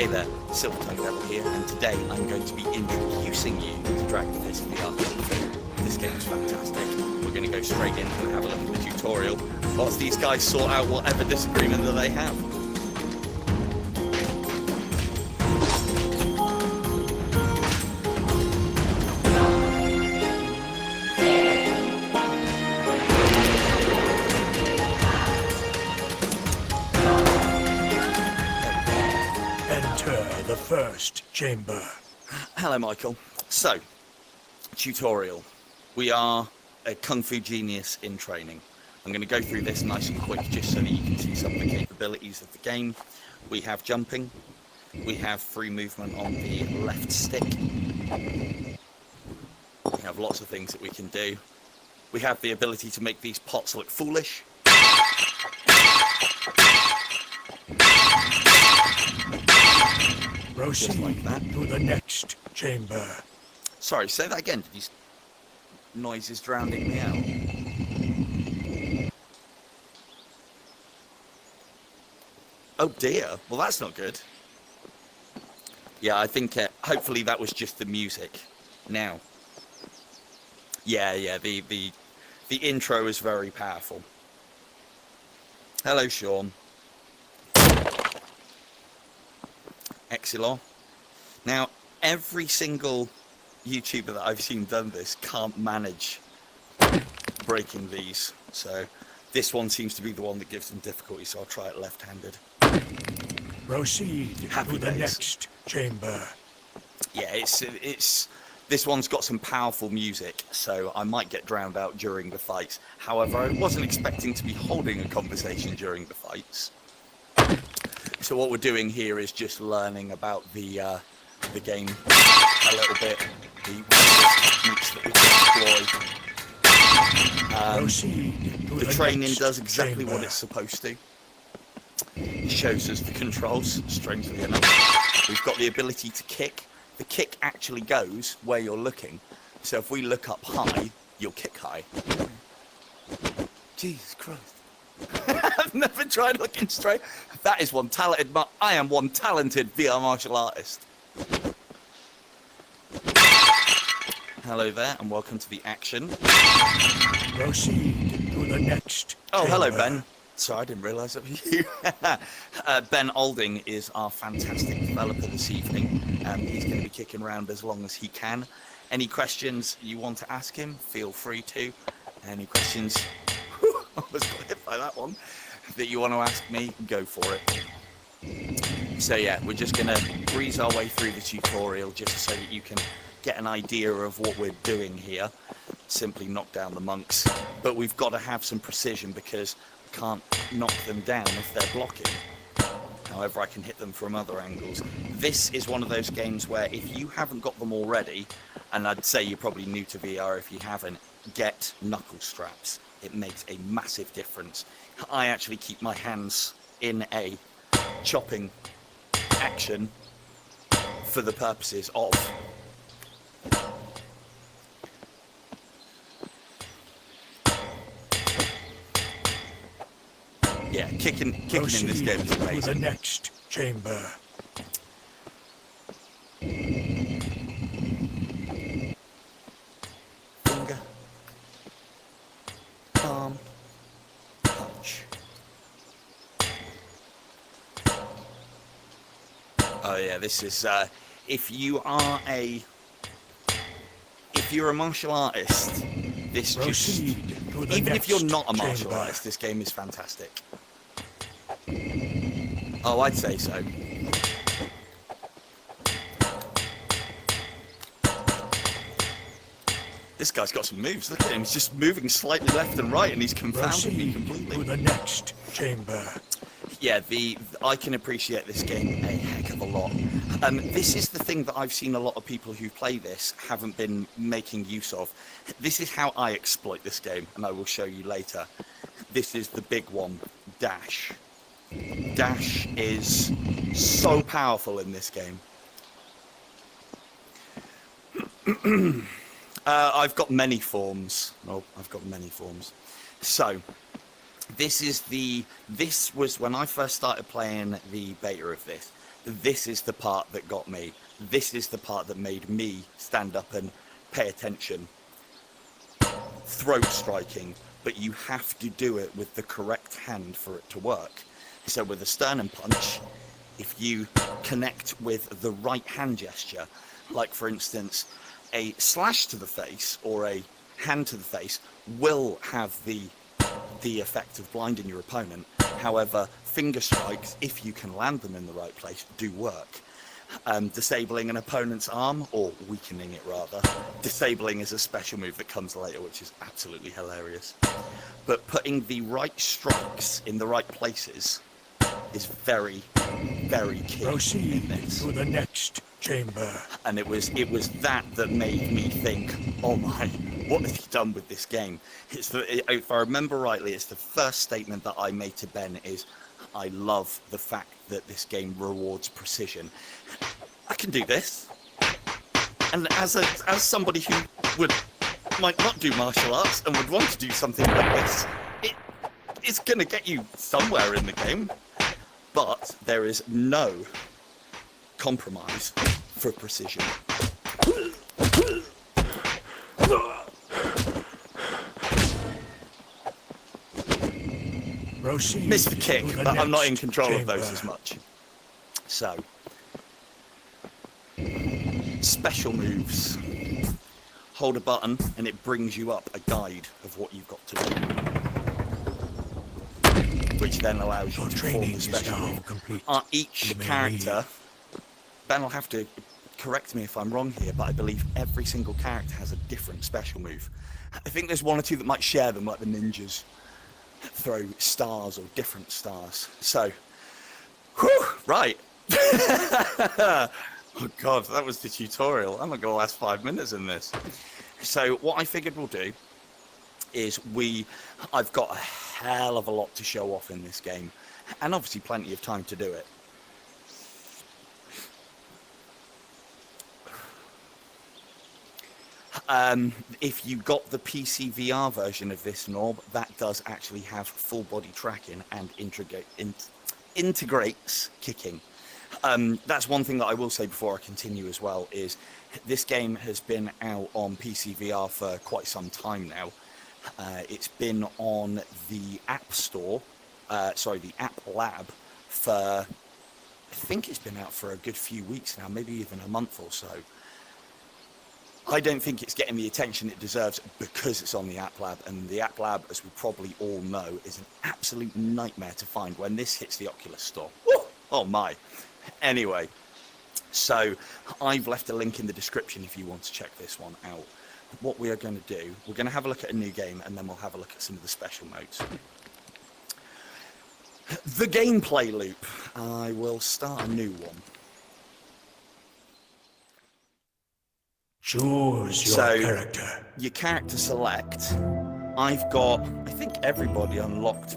Hey there, Silver Tongue Devil here, and today I'm going to be introducing you to Dragon Fist VR. This game is fantastic. We're going to go straight in and have a look at the tutorial whilst these guys sort out whatever disagreement that they have. The first chamber. Hello, Michael. So, tutorial. We are a Kung Fu genius in training. I'm going to go through this nice and quick just so that you can see some of the capabilities of the game. We have jumping. We have free movement on the left stick. We have lots of things that we can do. We have the ability to make these pots look foolish. Proceed like that. to the next chamber. Sorry, say that again. These noises drowning me out. Oh dear. Well, that's not good. Yeah, I think hopefully that was just the music. Now. Yeah, the intro is very powerful. Hello, Sean. Exilor. Now, every single YouTuber that I've seen done this can't manage breaking these. So this one seems to be the one that gives them difficulty, so I'll try it left-handed. Proceed Happy to the days. next chamber. Yeah, it's this one's got some powerful music, so I might get drowned out during the fights. However, I wasn't expecting to be holding a conversation during the fights. So what we're doing here is just learning about the game a little bit, the techniques that we can deploy. The training does exactly what it's supposed to. It shows us the controls, strangely enough. We've got the ability to kick. The kick actually goes where you're looking. So if we look up high, you'll kick high. Jesus Christ. I've never tried looking straight. That is one talented. I am one talented VR martial artist. Hello there, and welcome to the action. Proceed to the next. Oh, chamber. hello, Ben. Sorry, I didn't realise that was you. Ben Olding is our fantastic developer this evening. He's going to be kicking around as long as he can. Any questions you want to ask him, feel free to. Any questions? I was hit by that one. That you want to ask me, go for it. So yeah, we're just going to breeze our way through the tutorial just so that you can get an idea of what we're doing here. Simply knock down the monks. But we've got to have some precision because we can't knock them down if they're blocking. However, I can hit them from other angles. This is one of those games where if you haven't got them already, and I'd say you're probably new to VR if you haven't, get knuckle straps. It makes a massive difference. I actually keep my hands in a chopping action for the purposes of kicking in this game is amazing. To the next chamber. Finger, palm, punch. Oh yeah, this is if you're a martial artist, this just even if you're not a martial artist, this game is fantastic. Oh, I'd say so. This guy's got some moves. Look at him. He's just moving slightly left and right, and he's confounding me completely. To the next chamber. Yeah, I can appreciate this game a heck of a lot. This is the thing that I've seen a lot of people who play this haven't been making use of. This is how I exploit this game, and I will show you later. This is the big one, dash. Dash is so powerful in this game. I've got many forms. Oh, I've got many forms. So, this was when I first started playing the beta of this. this is the part that got me. This is the part that made me stand up and pay attention. Throat striking, but you have to do it with the correct hand for it to work. So with a sternum punch, if you connect with the right hand gesture, like for instance, a slash to the face or a hand to the face will have the effect of blinding your opponent. However, finger strikes, if you can land them in the right place, do work. Disabling an opponent's arm, or weakening it rather. Disabling is a special move that comes later, which is absolutely hilarious. But putting the right strikes in the right places is very, very key. Proceed in this. to the next chamber. And it was that made me think, oh my, what has he done with this game? If I remember rightly, it's the first statement that I made to Ben is, I love the fact that this game rewards precision. I can do this. And as somebody who might not do martial arts and would want to do something like this, it's going to get you somewhere in the game. But there is no compromise for precision. Proceed Missed the kick, to the but I'm not in next control of those chamber. as much. So, special moves. Hold a button and it brings you up a guide of what you've got to do, which then allows you Your to training perform the is special now move. complete. Each You may character, Ben will have to correct me if I'm wrong here, but I believe every single character has a different special move. I think there's one or two that might share them, like the ninjas throw stars or different stars. So, whew, right. Oh god, that was the tutorial. I'm not going to last 5 minutes in this. So what I figured we'll do is I've got a hell of a lot to show off in this game, and obviously plenty of time to do it. If you got the PC VR version of this knob, that does actually have full body tracking and integrates kicking. That's one thing that I will say before I continue as well, is this game has been out on PC VR for quite some time now. It's been on the App Store, the App Lab for, I think it's been out for a good few weeks now, maybe even a month or so. I don't think it's getting the attention it deserves because it's on the App Lab, and the App Lab, as we probably all know, is an absolute nightmare to find when this hits the Oculus Store. Woo! Oh my. Anyway, so I've left a link in the description if you want to check this one out. What we are going to do, we're going to have a look at a new game, and then we'll have a look at some of the special modes. The gameplay loop. I will start a new one. Choose your character. Your character select. I've got, I think, everybody unlocked.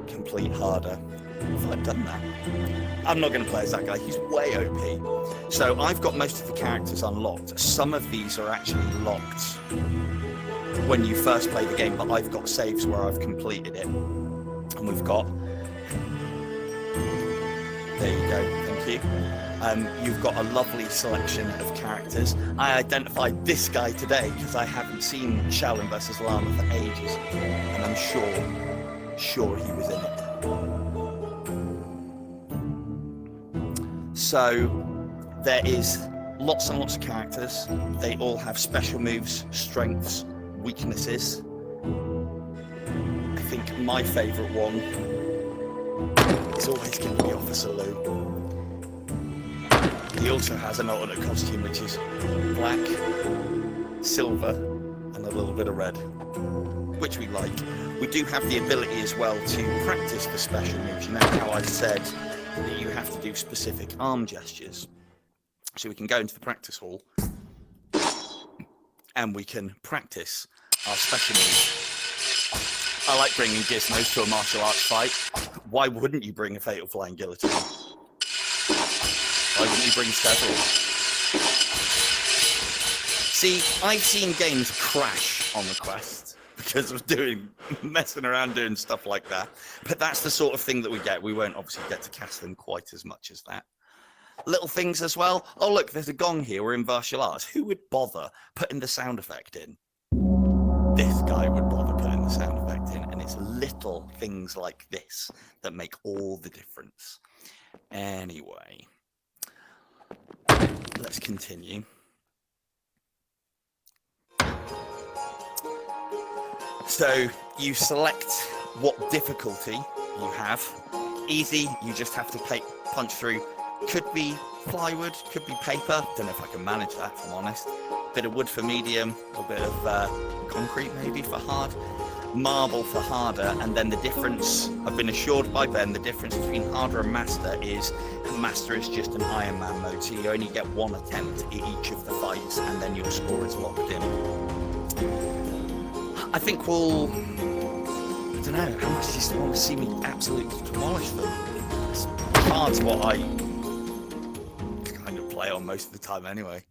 Complete harder. Have I done that? I'm not going to play as that guy. He's way OP. So I've got most of the characters unlocked. Some of these are actually locked when you first play the game, but I've got saves where I've completed it. And we've got... There you go. Thank you. You've got a lovely selection of characters. I identified this guy today because I haven't seen Shaolin vs. Llama for ages, and I'm sure he was in it. So there is lots and lots of characters. They all have special moves, strengths, weaknesses. I think my favourite one is always going to be Officer Lou. He also has an alternate costume, which is black, silver, and a little bit of red, which we like. We do have the ability as well to practice the special moves. You know how I said that you have to do specific arm gestures? So we can go into the practice hall, and we can practice our special moves. I like bringing gizmos to a martial arts fight. Why wouldn't you bring a fatal flying guillotine? Why wouldn't you bring several? See, I've seen games crash on request, because of messing around doing stuff like that. But that's the sort of thing that we get. We won't obviously get to cast them quite as much as that. Little things as well. Oh, look, there's a gong here. We're in martial arts. Who would bother putting the sound effect in? This guy would bother putting the sound effect in, and it's little things like this that make all the difference. Anyway, let's continue. So you select what difficulty you have. Easy, you just have to punch through. Could be plywood, could be paper. Don't know if I can manage that, if I'm honest. Bit of wood for medium, a bit of concrete maybe for hard, marble for harder, and then the difference, I've been assured by Ben, the difference between harder and master is just an Iron Man mode, so you only get one attempt at each of the fights, and then your score is locked in. I think we'll, I don't know, how much do you still want to see me absolutely demolish them? Hard's what I kind of play on most of the time anyway.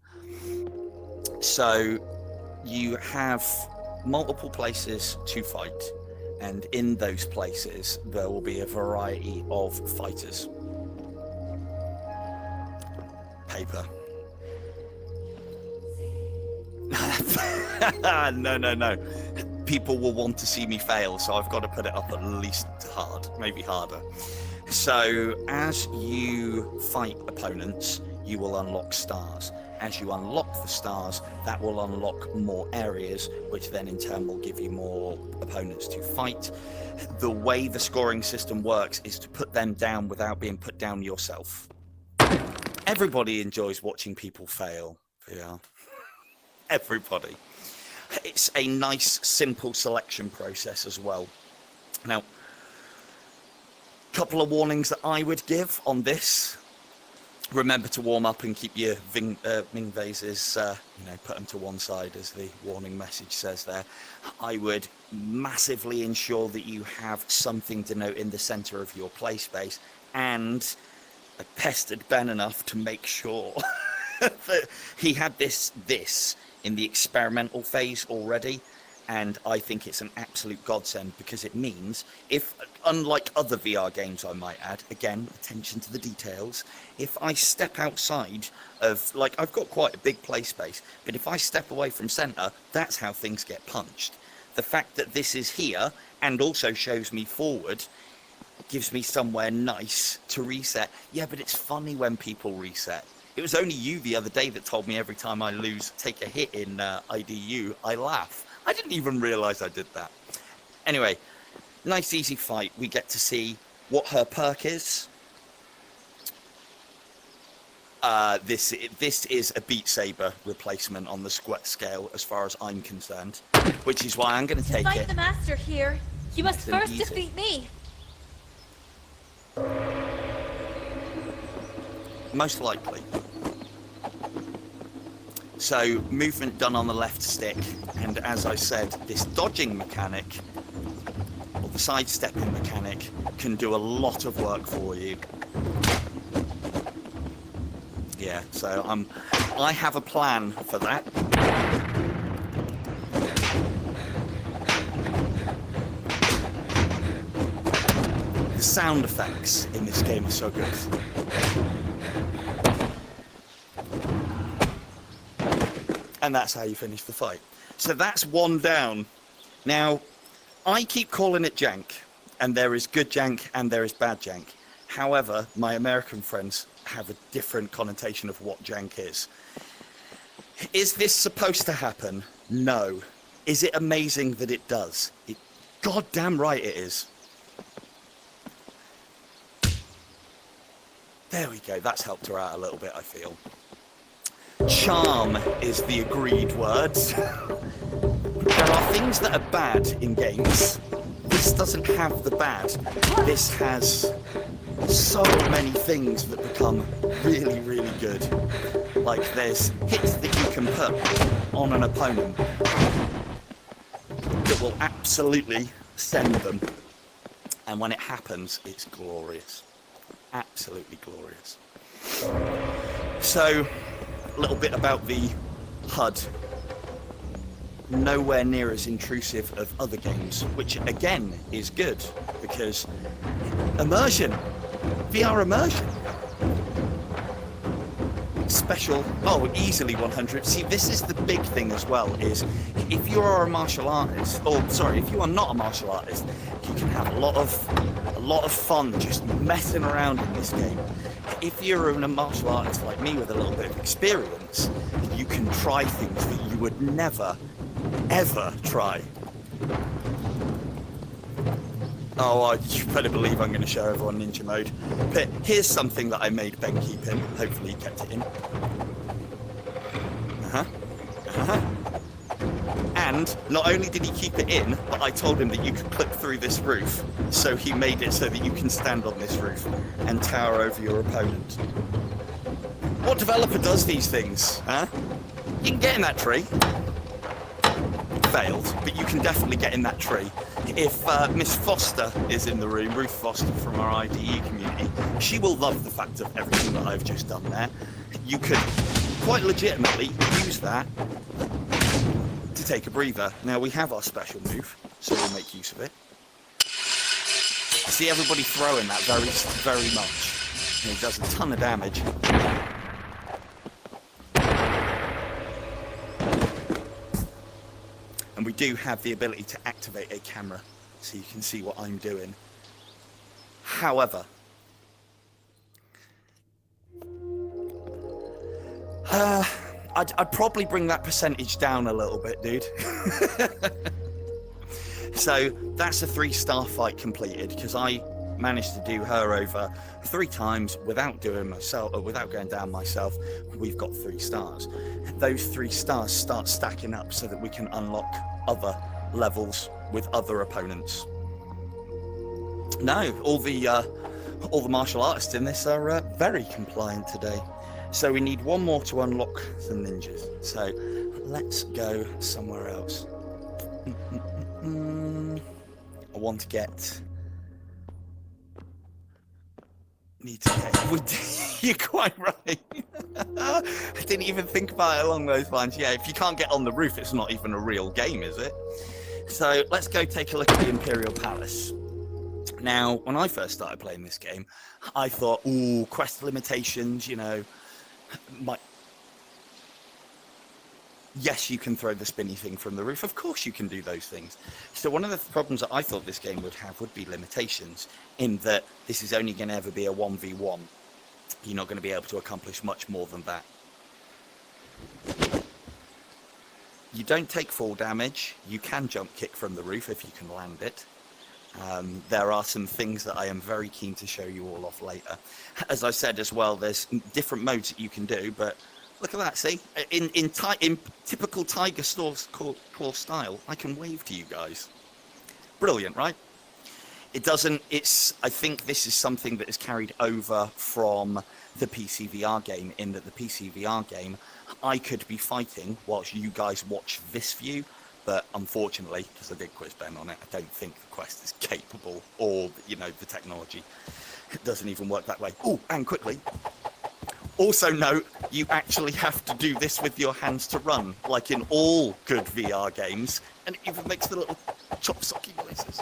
So you have multiple places to fight, and in those places there will be a variety of fighters. Paper. No. People will want to see me fail, so I've got to put it up at least hard, maybe harder. So as you fight opponents, you will unlock stars. As you unlock the stars, that will unlock more areas, which then in turn will give you more opponents to fight. The way the scoring system works is to put them down without being put down yourself. Everybody enjoys watching people fail. Yeah. Everybody. It's a nice, simple selection process as well. Now, a couple of warnings that I would give on this. Remember to warm up and keep your Ming vases, put them to one side, as the warning message says there. I would massively ensure that you have something to note in the center of your play space, and I pestered Ben enough to make sure that he had this in the experimental phase already, and I think it's an absolute godsend, because it means, if, unlike other VR games I might add, again, attention to the details, if I step outside of, like, I've got quite a big play space, but if I step away from center, that's how things get punched. The fact that this is here, and also shows me forward, gives me somewhere nice to reset. Yeah, but it's funny when people reset. It was only you the other day that told me every time I take a hit in IDU, I laugh. I didn't even realize I did that. Anyway, nice easy fight. We get to see what her perk is. This is a Beat Saber replacement on the squat scale as far as I'm concerned, which is why I'm going to take it. To fight the master here, you must first defeat me. Most likely. So movement done on the left stick, and as I said, this dodging mechanic, or the sidestepping mechanic, can do a lot of work for you. Yeah, so I have a plan for that. The sound effects in this game are so good. And that's how you finish the fight. So that's one down. Now, I keep calling it jank, and there is good jank and there is bad jank. However, my American friends have a different connotation of what jank is. Is this supposed to happen? No. Is it amazing that it does? Goddamn right it is. There we go. That's helped her out a little bit, I feel. Charm is the agreed word. There are things that are bad in games. This doesn't have the bad. This has so many things that become really, really good. Like there's hits that you can put on an opponent that will absolutely send them. And when it happens, it's glorious. Absolutely glorious. So, a little bit about the HUD. nowhere near as intrusive of other games, which again is good because immersion, VR immersion. Special, easily 100. See, this is the big thing as well, is if you are a martial artist, if you are not a martial artist, you can have a lot of fun just messing around in this game. If you're a martial artist like me with a little bit of experience, you can try things that you would never, ever try. You better believe I'm going to show everyone ninja mode. But here's something that I made Ben keep in. Hopefully he kept it in. And not only did he keep it in, but I told him that you could clip through this roof. So he made it so that you can stand on this roof and tower over your opponent. What developer does these things, huh? You can get in that tree. Failed, but you can definitely get in that tree. If Miss Foster is in the room, Ruth Foster from our IDE community, she will love the fact of everything that I've just done there. You could quite legitimately use that to take a breather. Now we have our special move, so we'll make use of it. See everybody throwing that very, very much. And it does a ton of damage. And we do have the ability to activate a camera, so you can see what I'm doing. However, I'd probably bring that percentage down a little bit, dude. So that's a 3-star fight completed, because I managed to do her over 3 times without going down myself. We've got 3 stars. Those 3 stars start stacking up so that we can unlock other levels with other opponents. No, all the martial artists in this are very compliant today. So we need one more to unlock some ninjas. So let's go somewhere else. I want to get... You're quite right. I didn't even think about it along those lines. Yeah, if you can't get on the roof, it's not even a real game, is it? So let's go take a look at the Imperial Palace. Now, when I first started playing this game, I thought, ooh, quest limitations, you know, yes, you can throw the spinny thing from the roof. Of course you can do those things. So one of the problems that I thought this game would have would be limitations, in that this is only going to ever be a 1v1. You're not going to be able to accomplish much more than that. You don't take fall damage. You can jump kick from the roof if you can land it. There are some things that I am very keen to show you all off later. As I said as well, there's different modes that you can do, but look at that, see? In typical Tiger Claw style, I can wave to you guys. Brilliant, right? I think this is something that is carried over from the PC VR game, in that the PC VR game, I could be fighting whilst you guys watch this view, but unfortunately, because I did quiz Ben on it, I don't think the Quest is capable, or, you know, the technology. It doesn't even work that way. Oh, and quickly, also note, you actually have to do this with your hands to run, like in all good VR games, and it even makes the little chop-socky noises.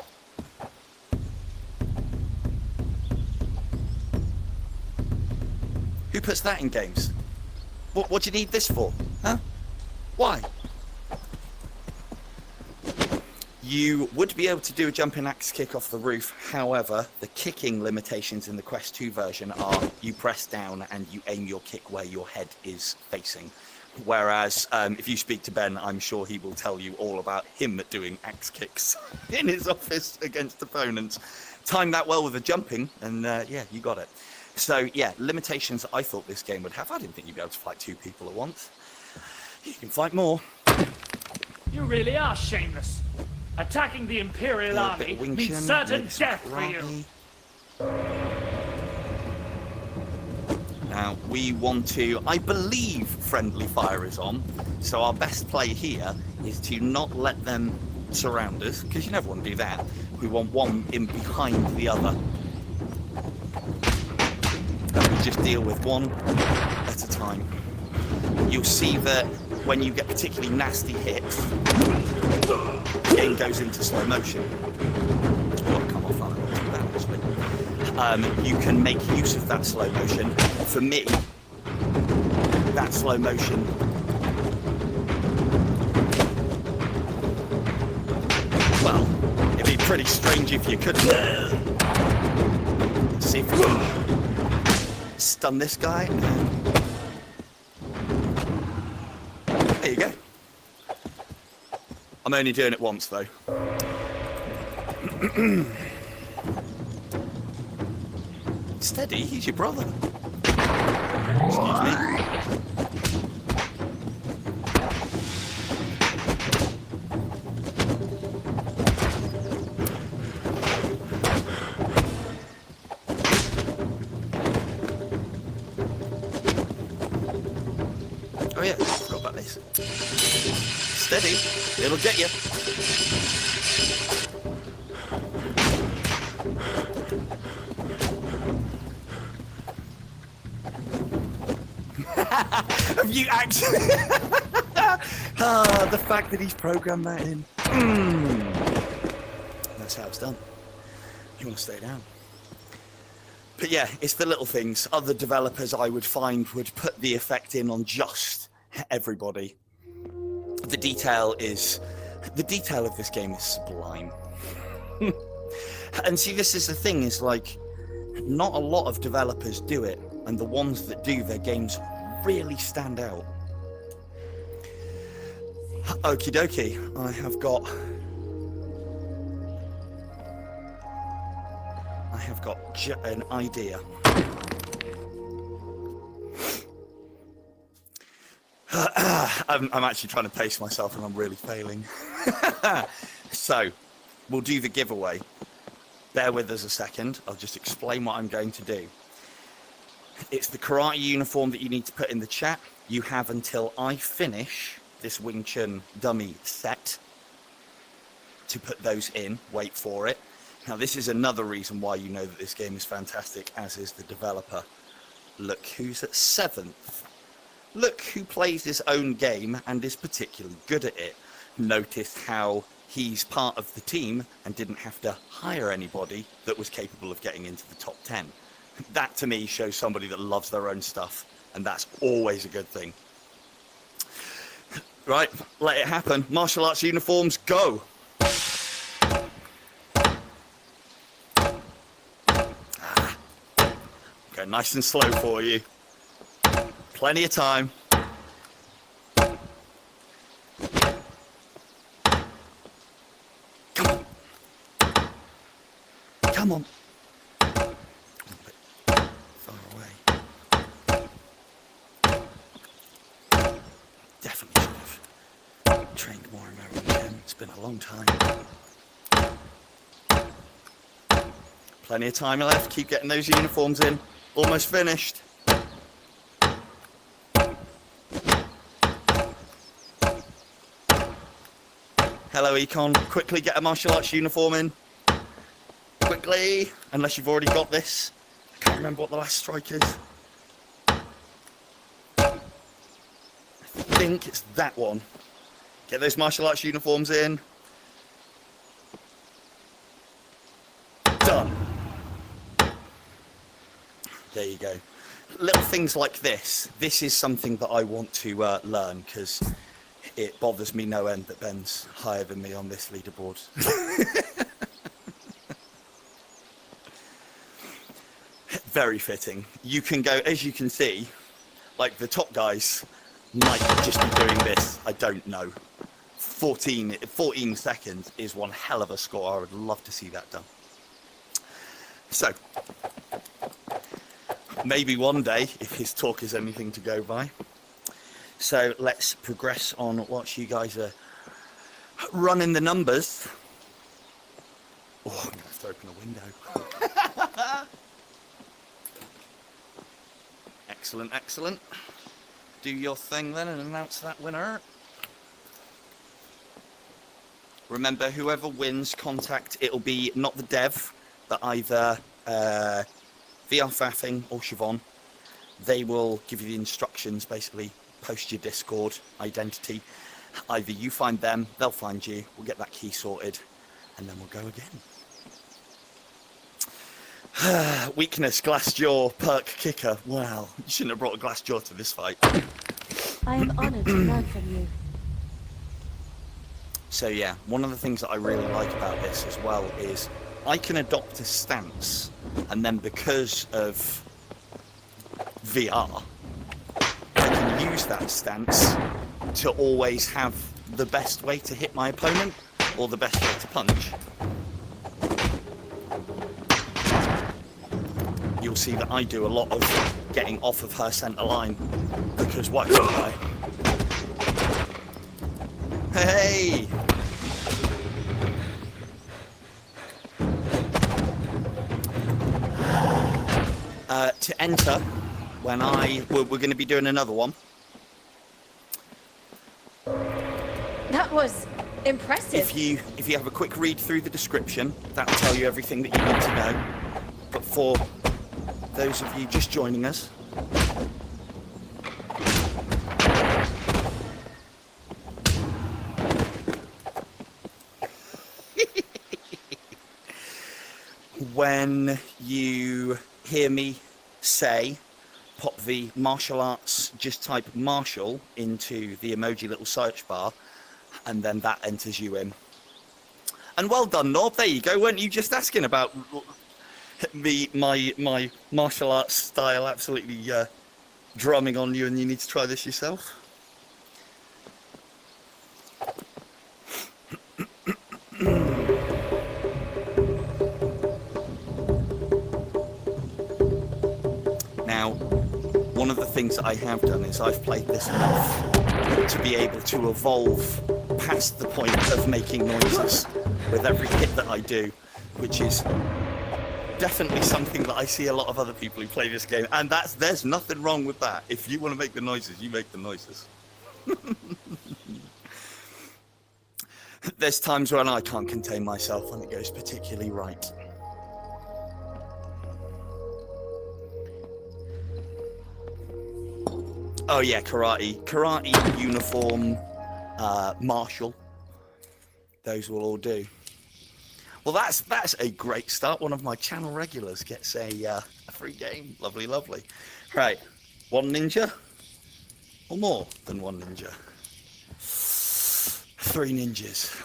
Who puts that in games? What do you need this for? Huh? Why? You would be able to do a jumping axe kick off the roof. However, the kicking limitations in the Quest 2 version are you press down and you aim your kick where your head is facing. Whereas if you speak to Ben, I'm sure he will tell you all about him doing axe kicks in his office against opponents. Time that well with the jumping, and yeah, you got it. So yeah, limitations I thought this game would have. I didn't think you'd be able to fight 2 people at once. You can fight more. You really are shameless. Attacking the Imperial Army means certain death for you. Now, we want to, I believe friendly fire is on, so our best play here is to not let them surround us, because you never want to do that. We want one in behind the other. And we just deal with one at a time. you'll see that when you get particularly nasty hits, the game goes into slow motion. Oh, come off on it, actually. You can make use of that slow motion. For me, that slow motion well, it'd be pretty strange if you couldn't. Let's see if we can stun this guy. There you go. I'm only doing it once though. Steady, he's your brother. Excuse me. Oh yeah, I forgot about this. Steady, it'll get you. Have you actually? The fact that he's programmed that in. That's how it's done. You want to stay down. But yeah, it's the little things. Other developers I would find would put the effect in on just everybody. The detail of this game is sublime. And see, this is the thing, is like, not a lot of developers do it, and the ones that do, their games really stand out. Okie dokie, I have got an idea. I'm actually trying to pace myself and I'm really failing. So, we'll do the giveaway. Bear with us a second. I'll just explain what I'm going to do. It's the karate uniform that you need to put in the chat. You have until I finish this Wing Chun dummy set to put those in. Wait for it. Now, this is another reason why you know that this game is fantastic, as is the developer. Look who's at 7th. Look who plays his own game and is particularly good at it. Notice how he's part of the team and didn't have to hire anybody that was capable of getting into the top 10. That, to me, shows somebody that loves their own stuff, and that's always a good thing. Right, let it happen. Martial arts uniforms, go! Okay, nice and slow for you. Plenty of time. Come on. Come on. A bit far away. Definitely should have trained more in my weekend. It's been a long time. Plenty of time left. Keep getting those uniforms in. Almost finished. Hello, Econ. Quickly get a martial arts uniform in. Quickly. Unless you've already got this. I can't remember what the last strike is. I think it's that one. Get those martial arts uniforms in. Done. There you go. Little things like this. This is something that I want to learn, because it bothers me no end that Ben's higher than me on this leaderboard. Very fitting. You can go, as you can see, like the top guys might just be doing this. I don't know. 14 seconds is one hell of a score. I would love to see that done. So, maybe one day, if his talk is anything to go by. So let's progress on whilst you guys are running the numbers. Oh, I'm going to have to open a window. Excellent, excellent. Do your thing then and announce that winner. Remember, whoever wins, contact, it'll be not the dev, but either VR Faffing or Siobhan. They will give you the instructions, basically, post your Discord identity. Either you find them, they'll find you, we'll get that key sorted, and then we'll go again. Weakness, glass jaw, perk kicker. Wow, you shouldn't have brought a glass jaw to this fight. I am honored to learn from you. So yeah, one of the things that I really like about this as well is I can adopt a stance, and then because of VR, I can use that stance to always have the best way to hit my opponent, or the best way to punch. You'll see that I do a lot of getting off of her centre line, because why should I? Hey! To enter, when we're going to be doing another one. That was impressive. If you have a quick read through the description, that'll tell you everything that you need to know. But for those of you just joining us, when you hear me say pop the martial arts, just type martial into the emoji little search bar, and then that enters you in. And well done, Norb, there you go. Weren't you just asking about my martial arts style absolutely drumming on you, and you need to try this yourself? Now, one of the things that I have done is I've played this enough to be able to evolve past the point of making noises with every hit that I do, which is definitely something that I see a lot of other people who play this game, and there's nothing wrong with that. If you want to make the noises, you make the noises. There's times when I can't contain myself when it goes particularly right. Oh yeah, karate, uniform, martial. Those will all do. Well, that's a great start. One of my channel regulars gets a free game. Lovely, lovely. Right, one ninja, or more than one ninja? 3 ninjas.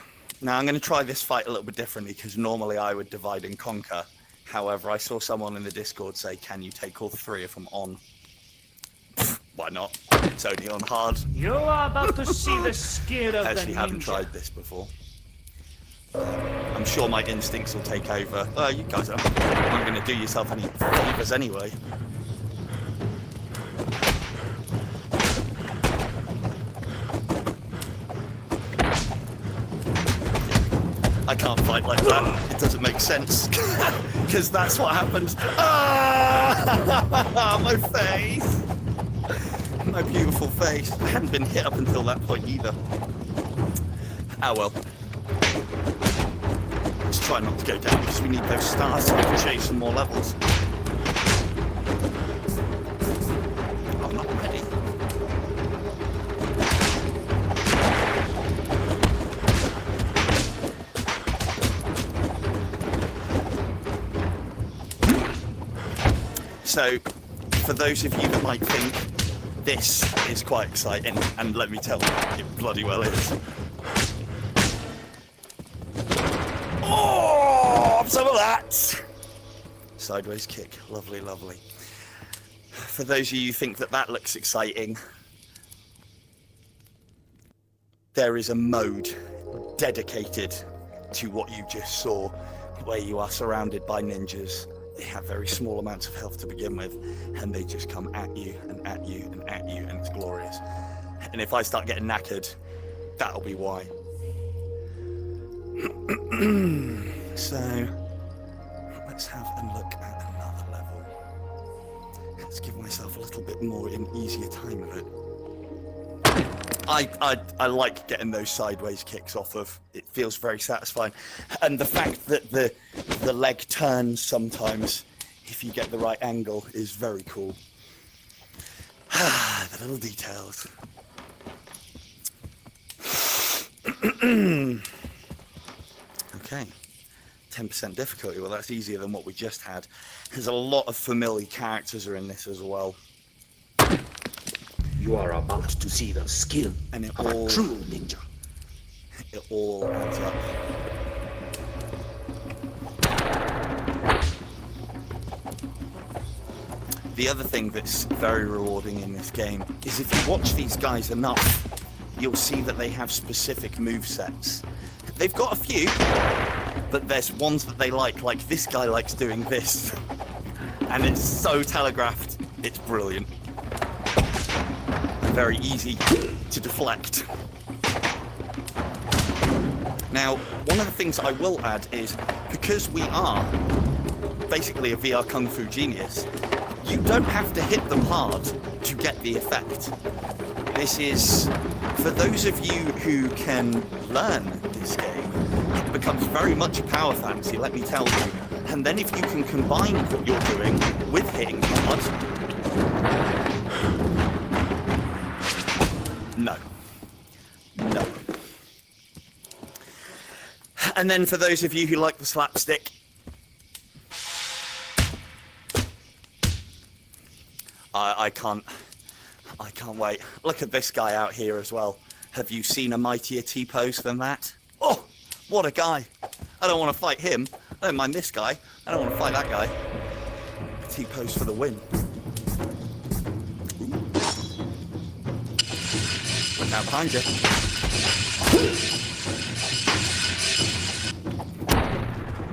Now I'm going to try this fight a little bit differently, because normally I would divide and conquer. However, I saw someone in the Discord say, "Can you take all 3 of them on?" Why not? It's only on hard. You are about to see the skill of I the actually ninja. haven't tried this before. I'm sure my instincts will take over. You guys aren't going to do yourself any favors anyway. I can't fight like that. It doesn't make sense. Because that's what happens. Ah! My face! My beautiful face. I hadn't been hit up until that point either. Ah well. Let's try not to go down, because we need those stars so we can chase some more levels. I'm not ready. So, for those of you that might think this is quite exciting, and let me tell you, it bloody well is. Oh, some of that! Sideways kick, lovely, lovely. For those of you who think that looks exciting, there is a mode dedicated to what you just saw, where you are surrounded by ninjas. They have very small amounts of health to begin with, and they just come at you and at you and at you, and it's glorious. And if I start getting knackered, that'll be why. So, let's have a look at another level. Let's give myself a little bit more an easier time of it. I like getting those sideways kicks off of. It feels very satisfying, and the fact that the leg turns sometimes, if you get the right angle, is very cool. The little details. Okay. 10% difficulty. Well, that's easier than what we just had. There's a lot of familiar characters are in this as well. You are about to see the skill And it of a all, true ninja. it all adds up. The other thing that's very rewarding in this game is if you watch these guys enough, you'll see that they have specific movesets. They've got a few, but there's ones that they like this guy likes doing this. And it's so telegraphed, it's brilliant. Very easy to deflect. Now, one of the things I will add is, because we are basically a VR Kung Fu genius, you don't have to hit them hard to get the effect. This is, for those of you who can learn this game, it becomes very much a power fantasy, let me tell you. And then if you can combine what you're doing with hitting hard, no. And then for those of you who like the slapstick, I can't wait. Look at this guy out here as well. Have you seen a mightier T-pose than that? Oh, what a guy. I don't want to fight him. I don't mind this guy. I don't want to fight that guy. T-pose for the win. Look out behind you.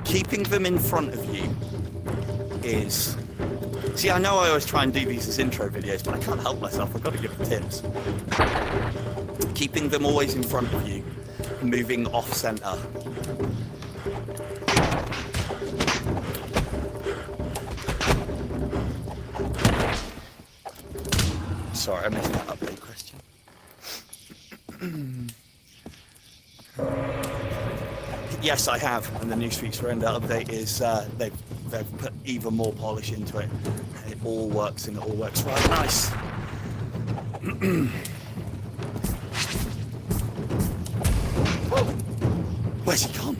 Keeping them in front of you is... See, I know I always try and do these as intro videos, but I can't help myself. I've got to give them tips. Keeping them always in front of you, moving off-center. Sorry, I missed that update question. Yes, I have, and the new Streets Surrender update is they've put even more polish into it. It all works, and it all works right. Nice. Where's he gone?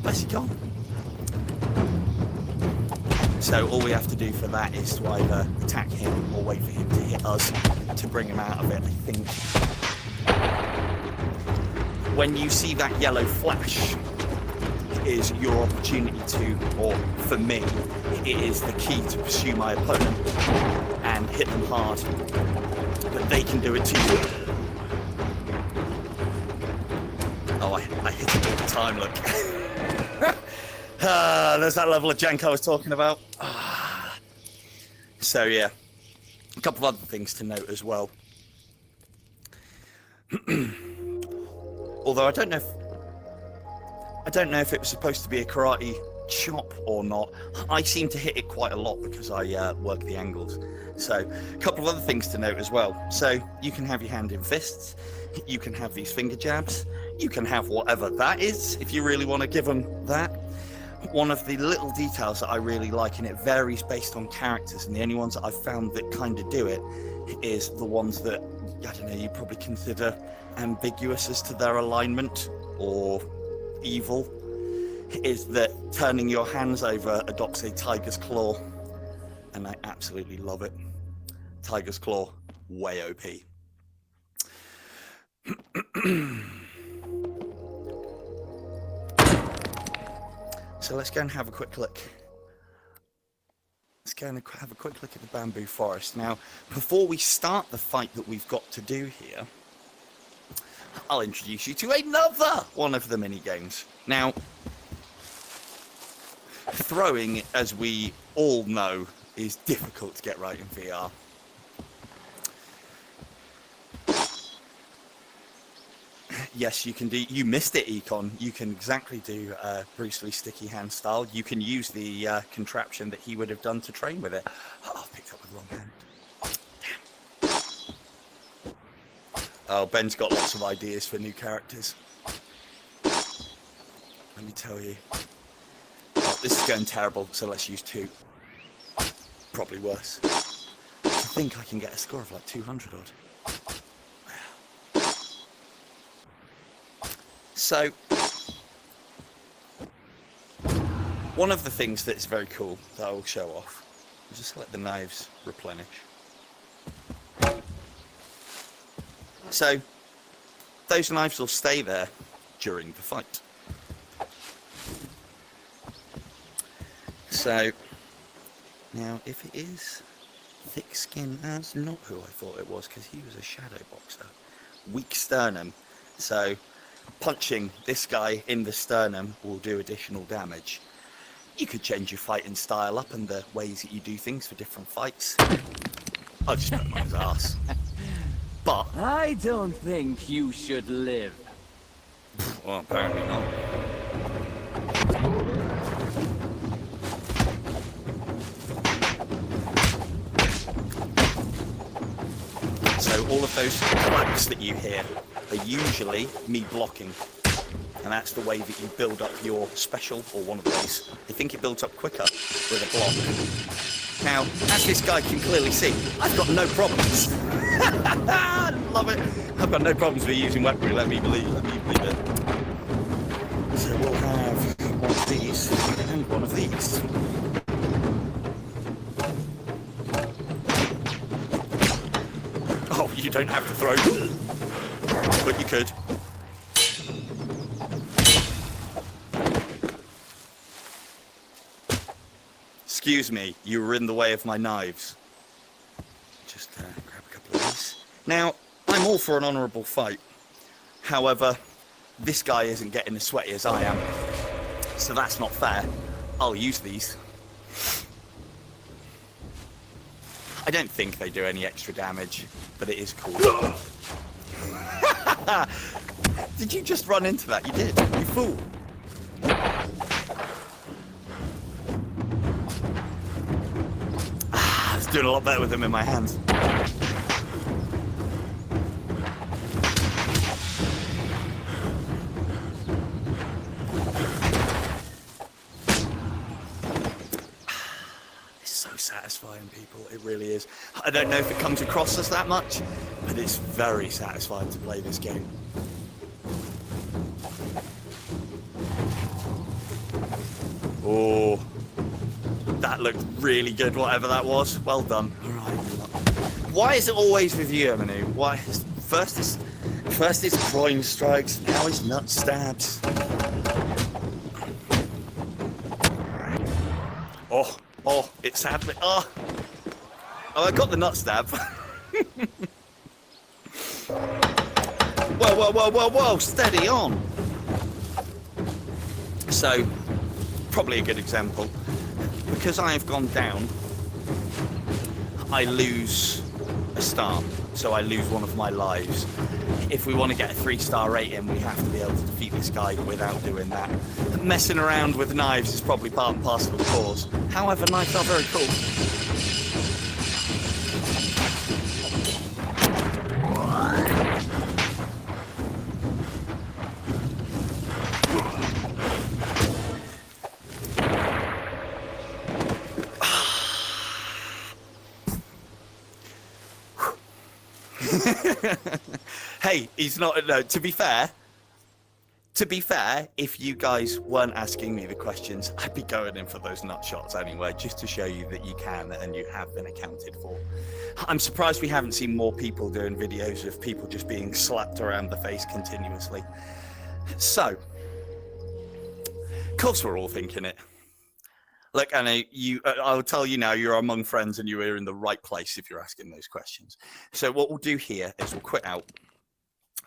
Where's he gone? So all we have to do for that is to either attack him or wait for him to hit us to bring him out of it, I think. When you see that yellow flash, it is your opportunity to, or for me, it is the key to pursue my opponent and hit them hard. But they can do it to you. Oh, I hit it all the time, look. There's that level of jank I was talking about. So yeah, a couple of other things to note as well. Although I don't know if it was supposed to be a karate chop or not. I seem to hit it quite a lot because I work the angles. So a couple of other things to note as well. So you can have your hand in fists. You can have these finger jabs. You can have whatever that is if you really want to give them that. One of the little details that I really like, and it varies based on characters, and the only ones that I've found that kind of do it is the ones that, I don't know, you probably consider ambiguous as to their alignment or evil, is that turning your hands over adopts a tiger's claw, and I absolutely love it. Tiger's claw, way OP. So let's go and have a quick look. Let's go and have a quick look at the bamboo forest. Now, before we start the fight that we've got to do here, I'll introduce you to another one of the mini games. Now, throwing, as we all know, is difficult to get right in VR. Yes, you can do. You missed it, Econ. You can exactly do Bruce Lee sticky hand style. You can use the contraption that he would have done to train with it. Oh, I picked up with the wrong hand. Damn. Oh, Ben's got lots of ideas for new characters. Let me tell you. Oh, this is going terrible, so let's use 2. Probably worse. I think I can get a score of like 200 odd. So, one of the things that's very cool that I will show off is just let the knives replenish. So, those knives will stay there during the fight. So, now if it is thick skin, that's not who I thought it was, because he was a shadow boxer. Weak sternum. So, punching this guy in the sternum will do additional damage. You could change your fighting style up and the ways that you do things for different fights. I'll just put him on his ass. But I don't think you should live. well, apparently not. So all of those claps that you hear are usually me blocking. And that's the way that you build up your special, or one of these. I think it builds up quicker with a block. Now, as this guy can clearly see, I've got no problems. Love it. I've got no problems with using weaponry, let me believe it. So we'll have one of these and one of these. Oh, you don't have to throw them, but you could. Excuse me, you were in the way of my knives. Just grab a couple of these. Now, I'm all for an honourable fight. However, this guy isn't getting as sweaty as I am. So that's not fair. I'll use these. I don't think they do any extra damage, but it is cool. Did you just run into that? You did, you fool. Doing a lot better with them in my hands. It's so satisfying, people. It really is. I don't know if it comes across as that much, but it's very satisfying to play this game. Oh. That looked really good, whatever that was. Well done. All right. Why is it always with you, Emanu? Why? First it's groin strikes, now it's nut stabs. Oh, it's sadly. Oh, I got the nut stab. Whoa! Steady on. So, probably a good example. Because I have gone down, I lose a star, so I lose one of my lives. If we want to get a 3-star rating, we have to be able to defeat this guy without doing that. Messing around with knives is probably part and parcel of the cause. However, knives are very cool. Hey, he's not. No, to be fair, if you guys weren't asking me the questions, I'd be going in for those nut shots anyway, just to show you that you can and you have been accounted for. I'm surprised we haven't seen more people doing videos of people just being slapped around the face continuously. So, of course we're all thinking it. Look, Anna, I'll tell you now, you're among friends and you are in the right place if you're asking those questions. So what we'll do here is we'll quit out.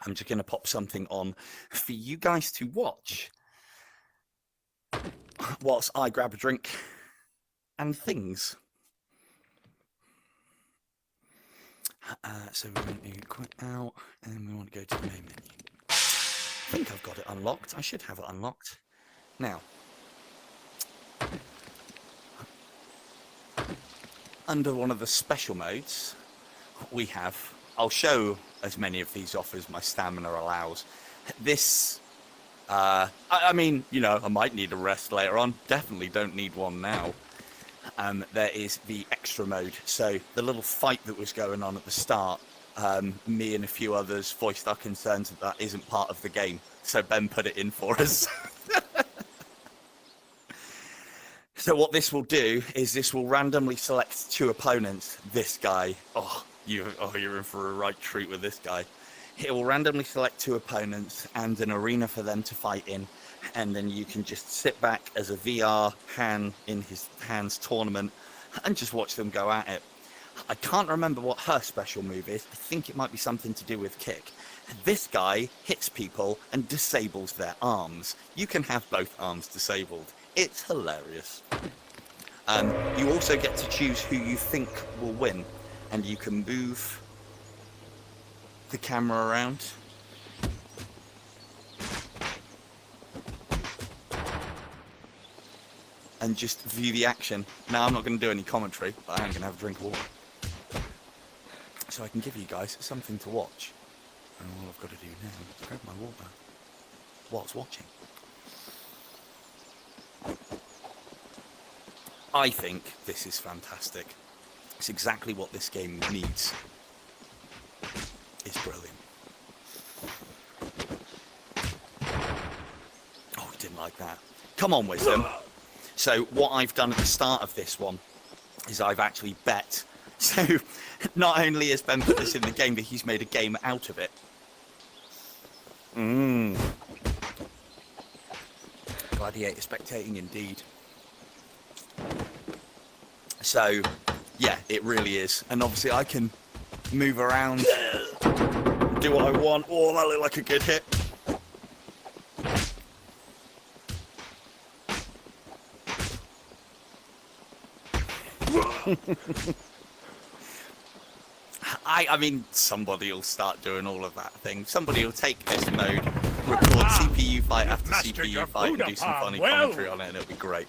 I'm just going to pop something on for you guys to watch whilst I grab a drink and things. So we're going to quit out and then we want to go to the main menu. I think I've got it unlocked. I should have it unlocked. Now, under one of the special modes, we have, I'll show as many of these off as my stamina allows. This, I mean, you know, I might need a rest later on. Definitely don't need one now. There is the extra mode. So the little fight that was going on at the start, me and a few others voiced our concerns that isn't part of the game. So Ben put it in for us. So what this will do is this will randomly select 2 opponents. This guy, you're in for a right treat with this guy. It will randomly select 2 opponents and an arena for them to fight in, and then you can just sit back as a VR Han in his Han's tournament and just watch them go at it. I can't remember what her special move is. I think it might be something to do with kick. This guy hits people and disables their arms. You can have both arms disabled. It's hilarious. You also get to choose who you think will win, and you can move the camera around. And just view the action. Now, I'm not going to do any commentary, but I am going to have a drink of water. So I can give you guys something to watch. And all I've got to do now is grab my water whilst watching. I think this is fantastic. It's exactly what this game needs. It's brilliant. Oh, I didn't like that. Come on, Wisdom. So what I've done at the start of this one is I've actually bet. So not only has Ben put this in the game, but he's made a game out of it. Gladiator spectating indeed. So, yeah, it really is. And obviously I can move around, do what I want. Oh, that looked like a good hit. I mean, somebody will start doing all of that thing. Somebody will take this mode, record CPU fight after CPU fight, and do some funny commentary on it, and it'll be great.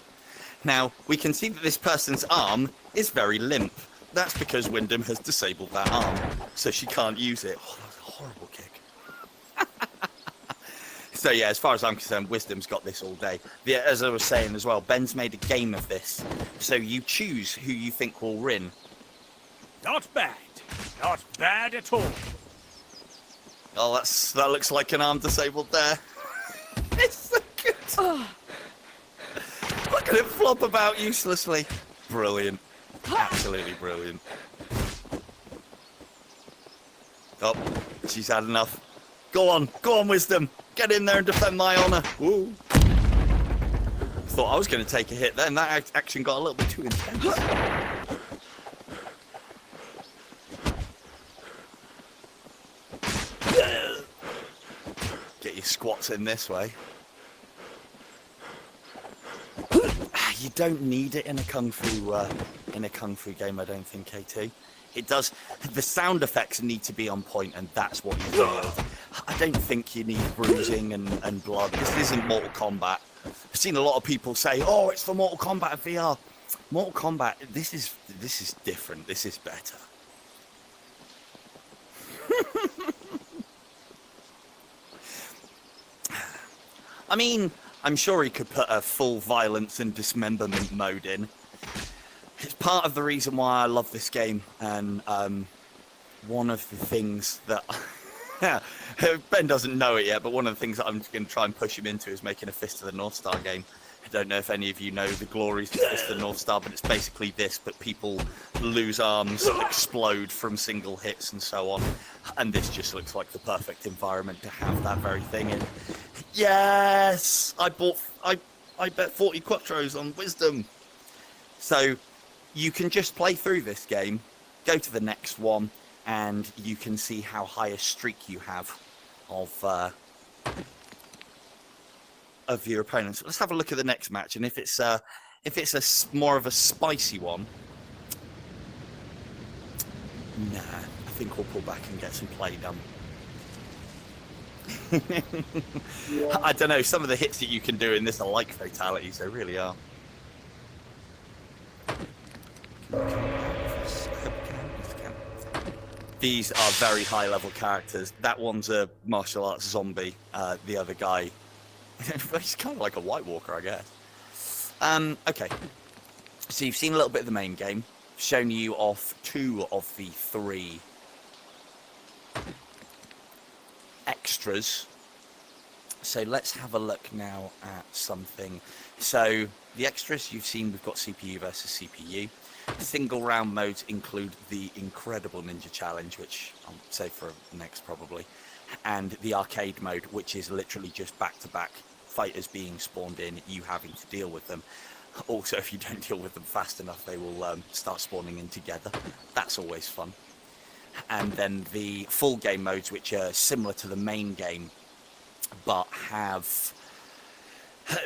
Now, we can see that this person's arm is very limp. That's because Wyndham has disabled that arm, so she can't use it. Oh, that was a horrible kick. So yeah, as far as I'm concerned, Wisdom's got this all day. Yeah, as I was saying as well, Ben's made a game of this. So you choose who you think will win. Not bad. Not bad at all. Oh, that looks like an arm disabled there. It's so good. Oh. Look at it flop about uselessly. Brilliant. Absolutely brilliant. Oh, she's had enough. Go on, Wisdom. Get in there and defend my honour. Woo. Thought I was going to take a hit then. That action got a little bit too intense. Get your squats in this way. You don't need it in a kung fu game, I don't think, KT. It does. The sound effects need to be on point, and that's what you need. I don't think you need bruising and blood. This isn't Mortal Kombat. I've seen a lot of people say, "Oh, it's for Mortal Kombat VR." Mortal Kombat. This is different. This is better. I mean, I'm sure he could put a full violence and dismemberment mode in. It's part of the reason why I love this game, and one of the things that Ben doesn't know it yet, but one of the things that I'm going to try and push him into is making a Fist of the North Star game. I don't know if any of you know the glories of Fist of the North Star, but it's basically this, but people lose arms, explode from single hits and so on, and this just looks like the perfect environment to have that very thing in. Yes! I bet 40 Quattros on Wisdom. So you can just play through this game, go to the next one, and you can see how high a streak you have of your opponents. Let's have a look at the next match, and if it's more of a spicy one, nah, I think we'll pull back and get some play done. I don't know, some of the hits that you can do in this are like fatalities, they really are. These are very high level characters. That one's a martial arts zombie. The other guy, he's kind of like a White Walker, I guess. Okay, so you've seen a little bit of the main game, shown you off 2 of the 3 extras. So let's have a look now at something. So the extras you've seen, we've got CPU versus CPU. Single round modes include the incredible Ninja Challenge, which I'll save for next probably, and the arcade mode, which is literally just back-to-back fighters being spawned in, you having to deal with them. Also, if you don't deal with them fast enough, they will start spawning in together. That's always fun. And then the full game modes, which are similar to the main game, but have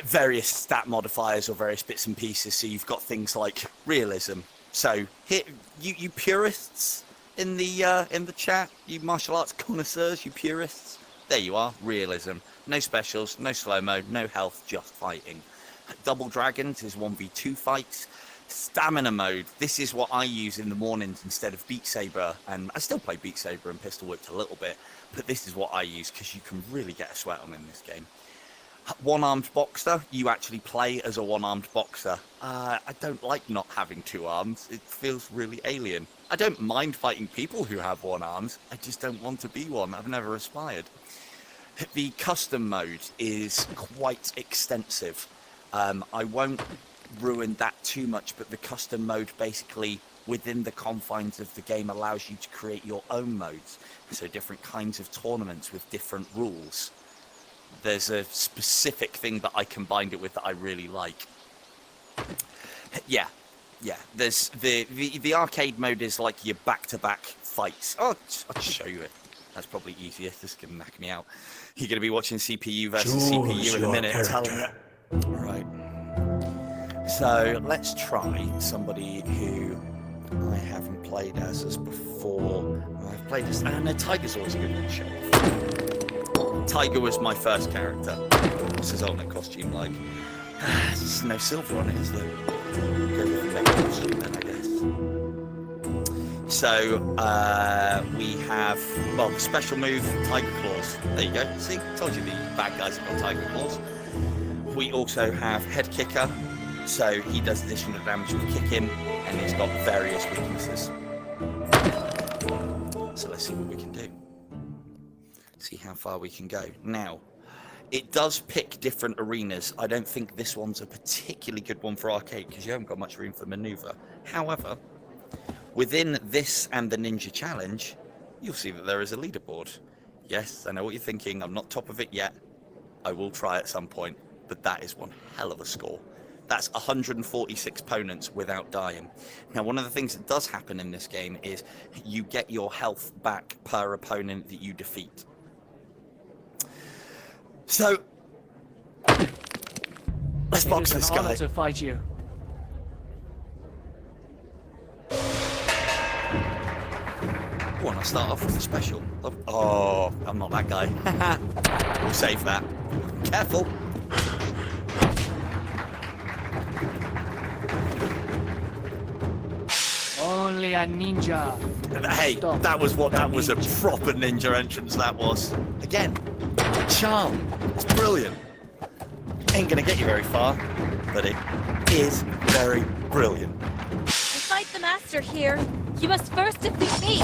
various stat modifiers or various bits and pieces. So you've got things like realism. So here, you purists in the chat, you martial arts connoisseurs, you purists, there you are. Realism. No specials, no slow-mo, no health, just fighting. Double Dragons is 1v2 fights. Stamina mode, this is what I use in the mornings instead of Beat Saber, and I still play Beat Saber and Pistol Whipped a little bit, but this is what I use because you can really get a sweat on in this game. One-armed boxer, you actually play as a one-armed boxer. I don't like not having two arms, it feels really alien. I don't mind fighting people who have one arms, I just don't want to be one, I've never aspired. The custom mode is quite extensive. I won't ruin that too much, but the custom mode basically within the confines of the game allows you to create your own modes, so different kinds of tournaments with different rules. There's a specific thing that I combined it with that I really like. Yeah, there's the arcade mode is like your back-to-back fights. Oh, I'll show you it, that's probably easiest. This is gonna knock me out. You're gonna be watching CPU versus CPU in a minute. Tell me. Right. So let's try somebody who I haven't played as before. I've played as, and Tiger's always a good one to show. Tiger was my first character. What's his alternate costume like? There's no silver on it, is there? Go with the main costume then, I guess. So we have, well, the special move, Tiger Claws. There you go. See, told you the bad guys have got Tiger Claws. We also have Head Kicker. So he does additional damage with kicking, and he's got various weaknesses. So let's see what we can do. See how far we can go. Now, it does pick different arenas. I don't think this one's a particularly good one for arcade because you haven't got much room for maneuver. However, within this and the Ninja Challenge, you'll see that there is a leaderboard. Yes, I know what you're thinking. I'm not top of it yet. I will try at some point, but that is one hell of a score. That's 146 opponents without dying. Now, one of the things that does happen in this game is you get your health back per opponent that you defeat. So, let's box this guy. To fight you. Oh, and I'll start off with the special. Oh, I'm not that guy. We'll save that. Careful. Only a ninja. Hey, that was a proper ninja entrance, that was. Again, charm. It's brilliant. Ain't gonna get you very far, but it is very brilliant. I fight the master here. You must first defeat me.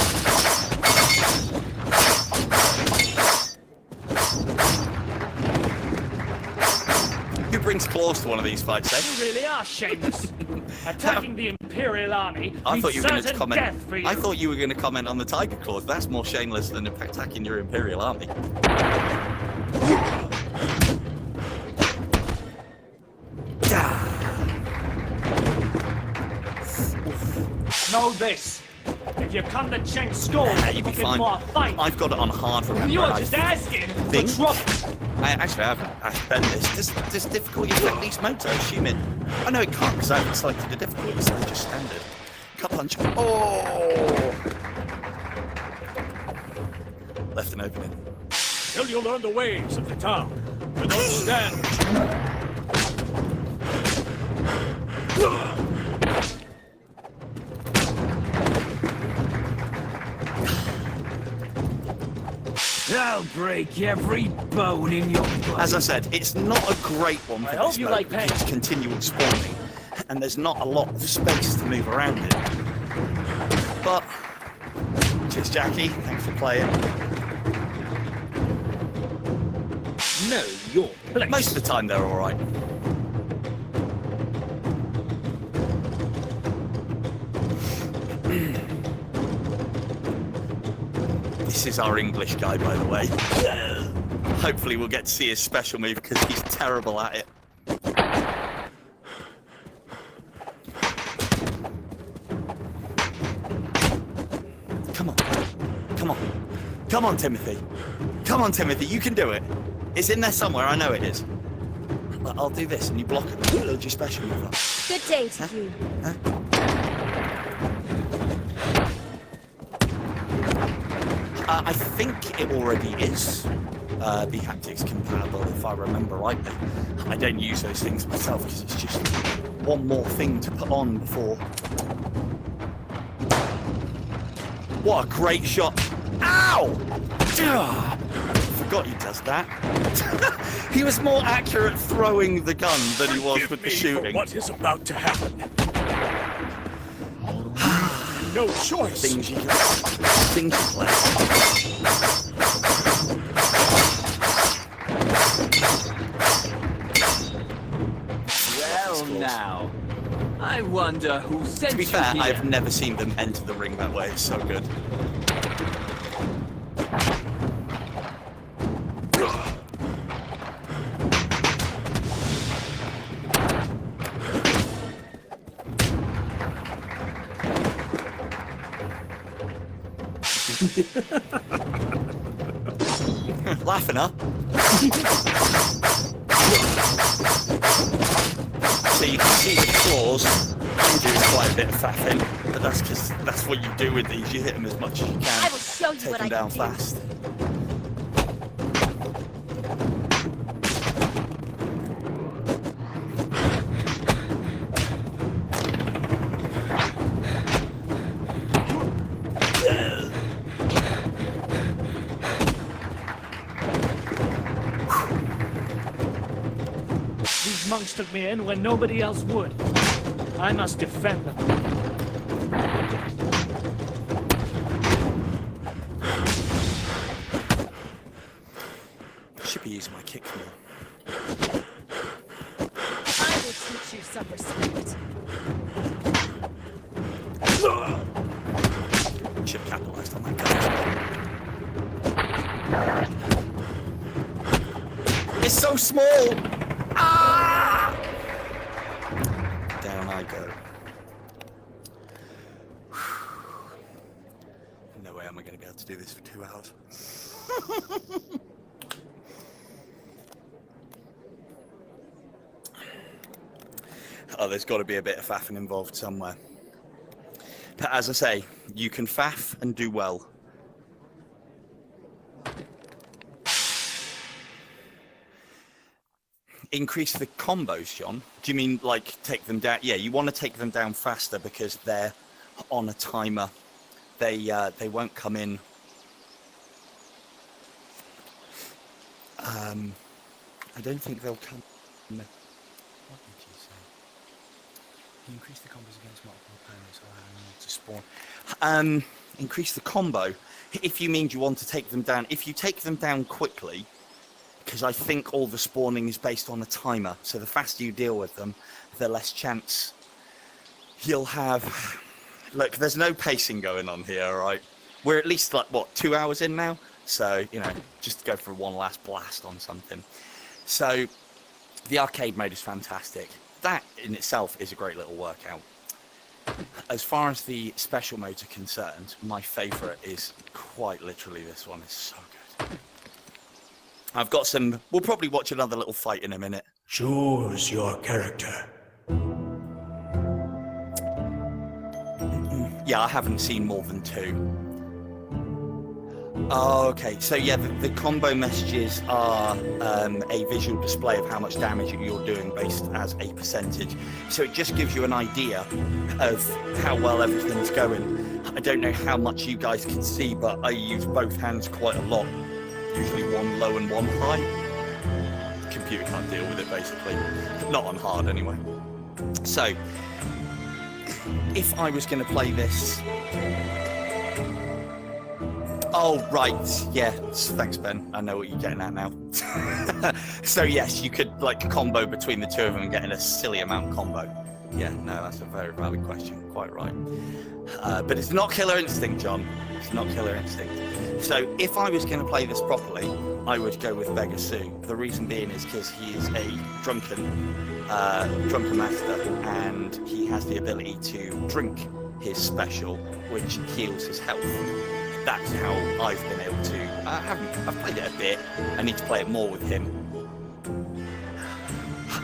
Who brings claws to one of these fights, eh? You really are shameless. Attacking the Imperial Army. I thought you were going to comment. Death for you. I thought you were going to comment on the Tiger Claws. That's more shameless than attacking your Imperial Army. Know this. If you come to Cheng's school, you'll be fine. For a fight. I've got it on hard, remember. You're just asking think. for trouble. Actually, I haven't. I've done this. Does difficulty affect these modes? I assume it. Oh no, it can't because I haven't selected the difficulty, so it's just standard. Cut punch. Oh! Left an opening. Till you learn the ways of the town. And don't stand. I'll break every bone in your body. As I said, it's not a great one for this mode because it's continual spawning, and there's not a lot of space to move around in. But, cheers Jackie, thanks for playing. know your place. Most of the time they're all right. This is our English guy, by the way. Hopefully we'll get to see his special move because he's terrible at it. Come on. Come on. Come on, Timothy. Come on, Timothy. You can do it. It's in there somewhere. I know it is. I'll do this and you block it. Load your special move up. Good day to you. Huh? I think it already is the haptics compatible, if I remember rightly. I don't use those things myself because it's just one more thing to put on before. What a great shot! Ow! Forgot he does that. He was more accurate throwing the gun than he was with the shooting. What is about to happen? No choice. Things you play. Well, now. I wonder who sent To be you fair, here. I've never seen them enter the ring that way. It's so good. Laughing, huh? So you can see the claws do quite a bit of faffing, but that's because that's what you do with these. You hit them as much as you can. I will show you Take what them I down can do. fast. These monks took me in when nobody else would. I must defend them. Should be using my kick more. I will teach you some respect. Should have capitalised on that gun. It's so small! Ah! Down I go. No way am I going to be able to do this for 2 hours. Oh, there's got to be a bit of faffing involved somewhere. But as I say, you can faff and do well. Increase the combos, John? Do you mean like take them down? Yeah, you want to take them down faster because they're on a timer. They won't come in. I don't think they'll come. What did you say? Increase the combos against multiple opponents, allowing them to spawn. Increase the combo. If you mean you want to take them down, if you take them down quickly. Because I think all the spawning is based on a timer, so the faster you deal with them, the less chance you'll have. Look, there's no pacing going on here, all right? We're at least, like, what, 2 hours in now? So, you know, just go for one last blast on something. So, the arcade mode is fantastic. That, in itself, is a great little workout. As far as the special modes are concerned, my favourite is quite literally this one. It's so good. I've got some... We'll probably watch another little fight in a minute. Choose your character. Yeah, I haven't seen more than 2. Oh, okay. So, yeah, the combo messages are a visual display of how much damage you're doing based as a percentage. So it just gives you an idea of how well everything's going. I don't know how much you guys can see, but I use both hands quite a lot. Usually one low and one high. The computer can't deal with it, basically. Not on hard, anyway. So, if I was going to play this Oh, right. Yeah. Thanks, Ben. I know what you're getting at now. So, yes, you could, like, combo between the two of them and get in a silly amount combo. Yeah, no, that's a very valid question. Quite right. But it's not Killer Instinct, John. It's not Killer Instinct. So, if I was going to play this properly, I would go with Beggar Sue. The reason being is because he is a drunken master, and he has the ability to drink his special, which heals his health. That's how I've been able to. I've played it a bit. I need to play it more with him.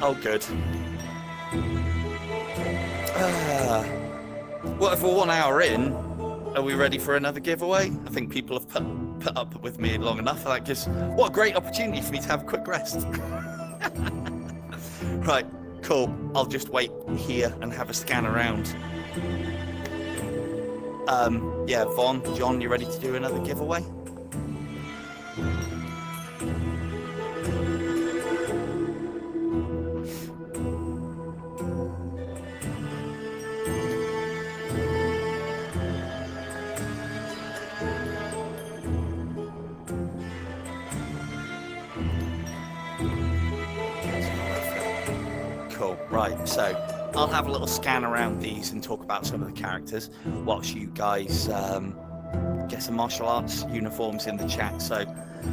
Oh, good. Well, if we're 1 hour in, are we ready for another giveaway? I think people have put up with me long enough. That gives what a great opportunity for me to have a quick rest. Right, cool. I'll just wait here and have a scan around. Yeah, Vaughn, John, you ready to do another giveaway? Cool, right, so I'll have a little scan around these and talk about some of the characters whilst you guys get some martial arts uniforms in the chat. So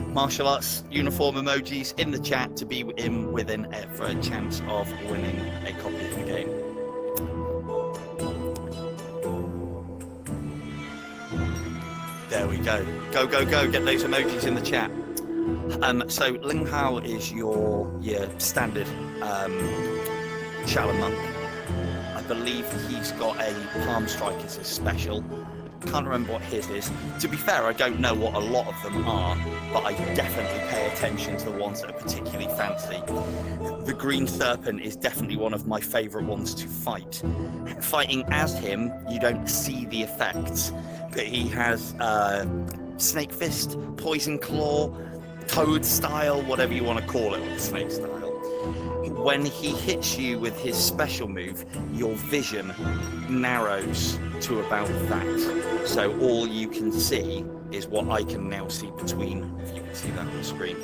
martial arts uniform emojis in the chat to be within for a chance of winning a copy of the game. There we go. Go, go, go. Get those emojis in the chat. So Ling Hao is your standard Shaolin monk. I believe he's got a palm strike as his special. Can't remember what his is. To be fair, I don't know what a lot of them are, but I definitely pay attention to the ones that are particularly fancy. The Green Serpent is definitely one of my favourite ones to fight. Fighting as him, you don't see the effects, but he has Snake Fist, Poison Claw, Toad Style, whatever you want to call it with Snake Style. When he hits you with his special move, your vision narrows to about that. So all you can see is what I can now see between, if you can see that on the screen,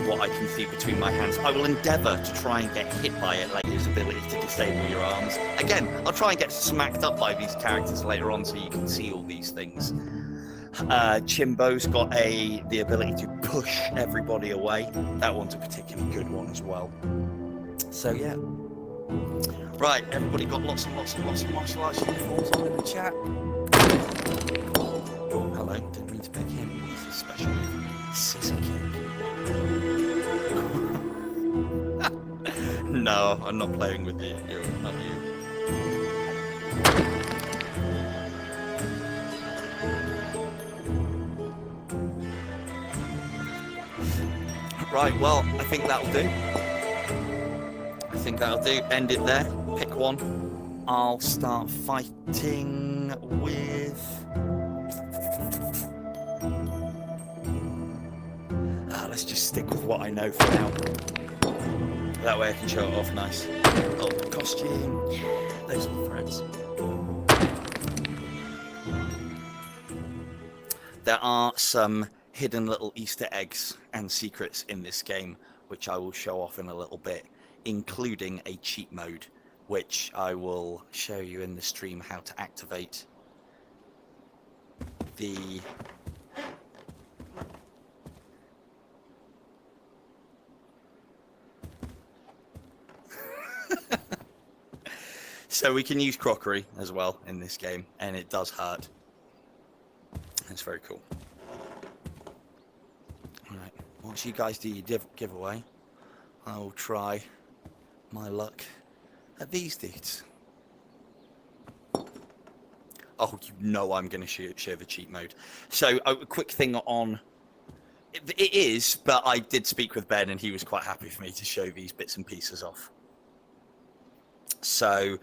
what I can see between my hands. I will endeavour to try and get hit by it, like his ability to disable your arms. Again, I'll try and get smacked up by these characters later on so you can see all these things. Chimbo's got the ability to push everybody away. That one's a particularly good one as well. So yeah. Right, everybody got lots and lots and lots of martial arts uniforms on in the chat. Oh, hello, didn't mean to pick him. What's his special move? Scissor kick. No, I'm not playing with you. Not you. Right, well, I think that'll do. End it there. Pick one. I'll start fighting with... let's just stick with what I know for now. That way I can show it off nice. Oh, costume. Those are the threads. There are some hidden little Easter eggs and secrets in this game, which I will show off in a little bit, including a cheat mode, which I will show you in the stream how to activate. So we can use crockery as well in this game, and it does hurt. It's very cool. Alright, once you guys do your giveaway, I will try my luck at these dudes. Oh, you know I'm going to share the cheat mode. So, a quick thing on... It is, but I did speak with Ben and he was quite happy for me to show these bits and pieces off. So,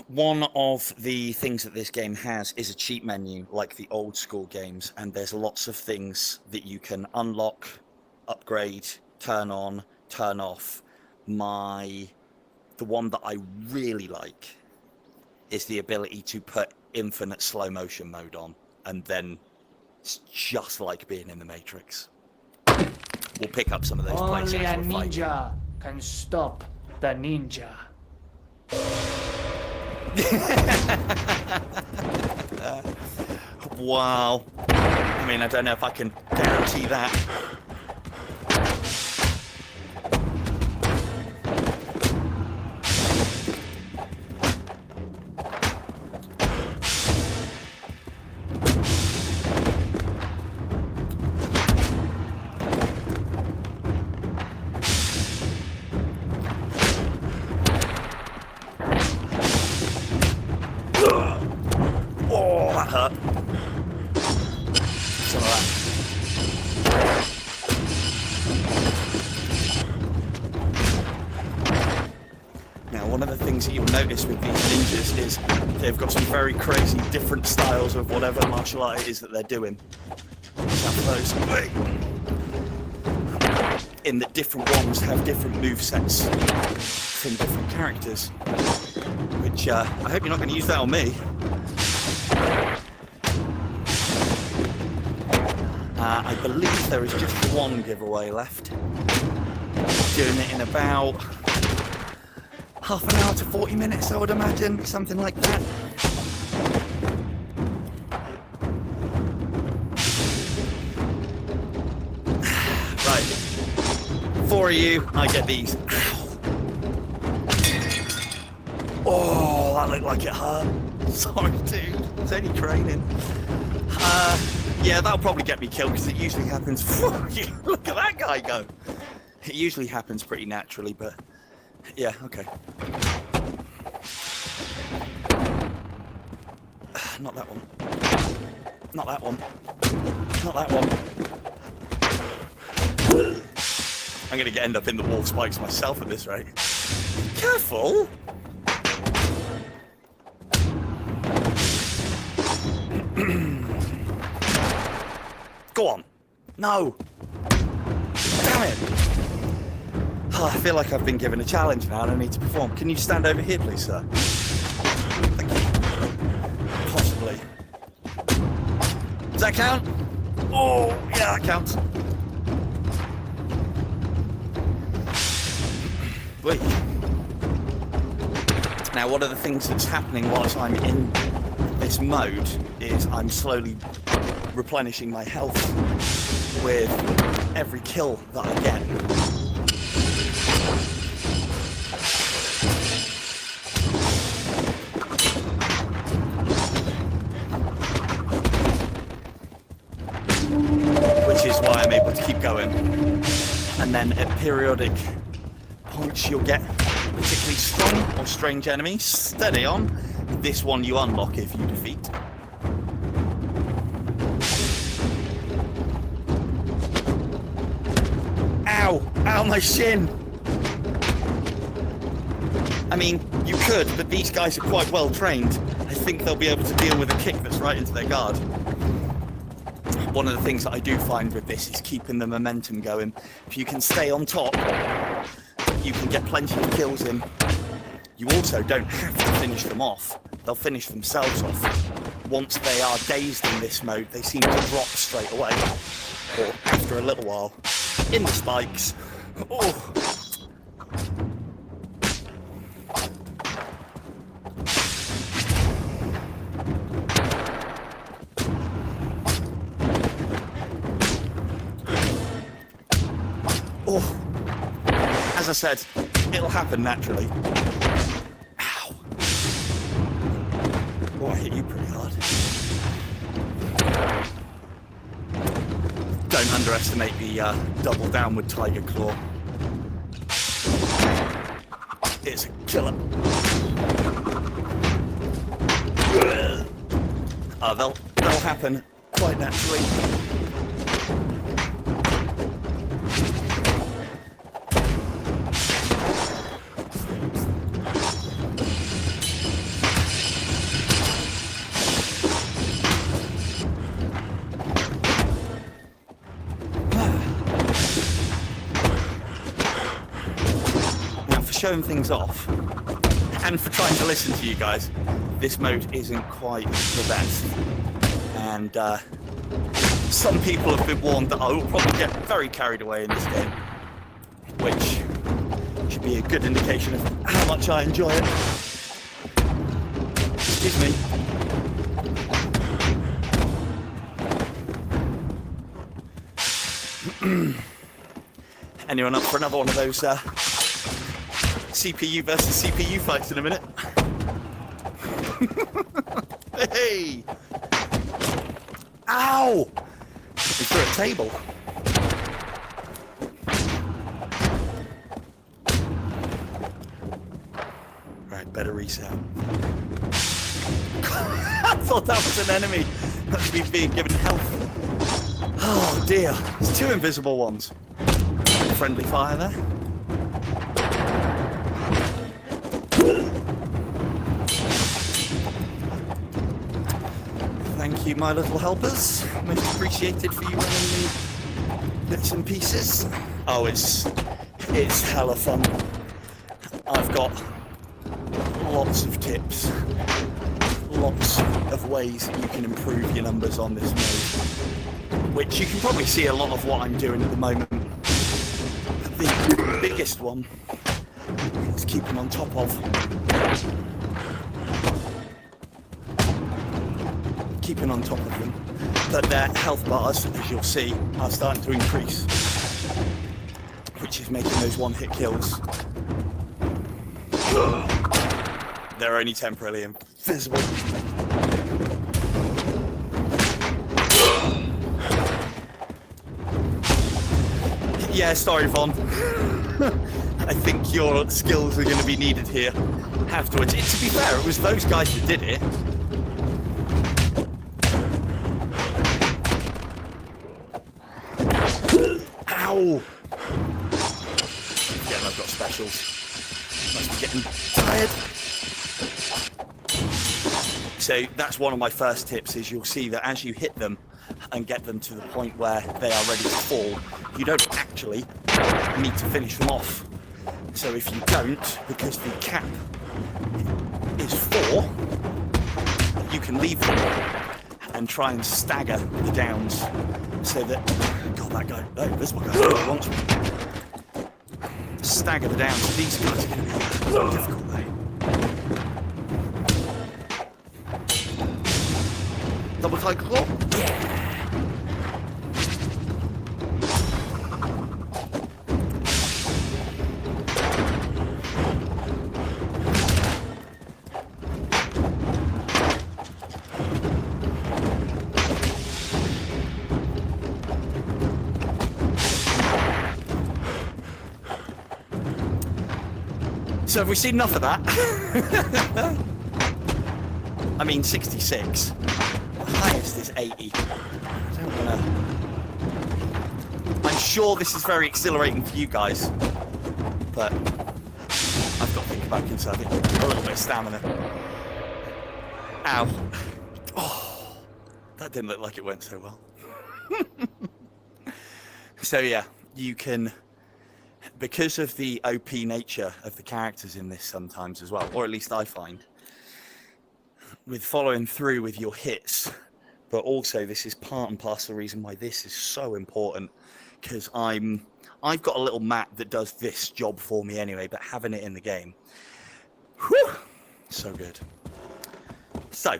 one of the things that this game has is a cheat menu, like the old school games, and there's lots of things that you can unlock, upgrade, turn on, turn off. The one that I really like is the ability to put infinite slow motion mode on and then It's just like being in the Matrix. We'll pick up some of those places Only a as we're fighting. ninja can stop the ninja. Wow. I mean, I don't know if I can guarantee that. Oh, that hurt. Some of that. Now, one of the things that you'll notice with these ninjas is they've got some very crazy different styles of whatever martial art it is that they're doing. Some of those. In that different ones have different movesets from different characters. Which, I hope you're not going to use that on me. I believe there is just one giveaway left. Doing it in about half an hour to 40 minutes, I would imagine, something like that. Right, 4 of you, I get these. Oh, that looked like it hurt. Sorry, dude. It's only training. Yeah, that'll probably get me killed because it usually happens. Look at that guy go. It usually happens pretty naturally, but yeah, okay. Not that one. Not that one. Not that one. I'm gonna end up in the wall spikes myself at this rate. Careful. Go on. No. Damn it. Oh, I feel like I've been given a challenge now and I need to perform. Can you stand over here, please, sir? Thank you. Possibly. Does that count? Oh, yeah, that counts. Wait. Now, one of the things that's happening whilst I'm in this mode is I'm slowly replenishing my health with every kill that I get. Which is why I'm able to keep going. And then at periodic points you'll get particularly strong or strange enemies. Steady on. This one you unlock if you defeat. Ow! Ow, my shin! I mean, you could, but these guys are quite well trained. I think they'll be able to deal with a kick that's right into their guard. One of the things that I do find with this is keeping the momentum going. If you can stay on top, you can get plenty of kills in. You also don't have to finish them off. They'll finish themselves off. Once they are dazed in this mode, they seem to drop straight away. Or after a little while. In the spikes. Oh. Oh. As I said, it'll happen naturally. Ow. Oh, I hit you pretty hard. Don't underestimate the double downward tiger claw. It's a killer. They'll happen quite naturally. Showing things off and for trying to listen to you guys, this mode isn't quite the best, and some people have been warned that I will probably get very carried away in this game, which should be a good indication of how much I enjoy it. Excuse me. Anyone up for another one of those CPU versus CPU fights in a minute? Hey! Ow! He threw a table. Right, better reset. I thought that was an enemy. That's me being given health. Oh dear, there's two invisible ones. Friendly fire there. Thank you, my little helpers. Most appreciated for you running me bits and pieces. Oh, it's hella fun. I've got lots of tips, lots of ways that you can improve your numbers on this mode, which you can probably see a lot of what I'm doing at the moment. The biggest one is keeping on top of. Keeping on top of them. But their health bars, as you'll see, are starting to increase, which is making those one-hit kills. They're only temporarily invisible. Yeah, sorry, Vaughn. I think your skills are going to be needed here afterwards. To be fair, it was those guys that did it. Ow! Again, I've got specials. Must be getting tired. So that's one of my first tips, is you'll see that as you hit them and get them to the point where they are ready to fall, you don't actually need to finish them off. So if you don't, because the cap is 4, you can leave them and try and stagger the downs so that... God, that guy... Oh, this one guy wants me. Stagger the downs. These guys are going to be difficult, though. Double click claw. Yeah. So have we seen enough of that? I mean, 66. The highest is 80. I don't wanna... I'm sure this is very exhilarating for you guys, but I've got to think about conserving a little bit of stamina. Ow. Oh, that didn't look like it went so well. So yeah, you can... Because of the OP nature of the characters in this sometimes as well, or at least I find, with following through with your hits, but also this is part and parcel the reason why this is so important, because I've got a little map that does this job for me anyway, but having it in the game, whew, so good. So,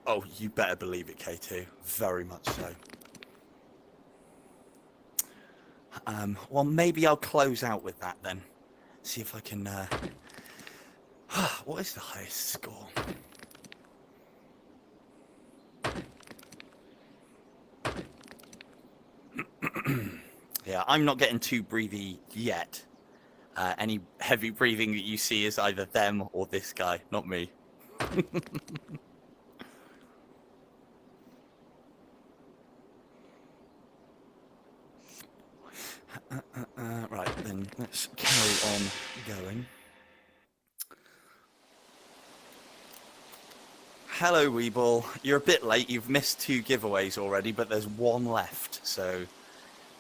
Oh, you better believe it, K2. Very much so. Well, maybe I'll close out with that then. See if I can... What is the highest score? Yeah, I'm not getting too breathy yet. Any heavy breathing that you see is either them or this guy, not me. Right, then let's carry on going. Hello, Weeble. You're a bit late. You've missed 2 giveaways already, but there's 1 left, so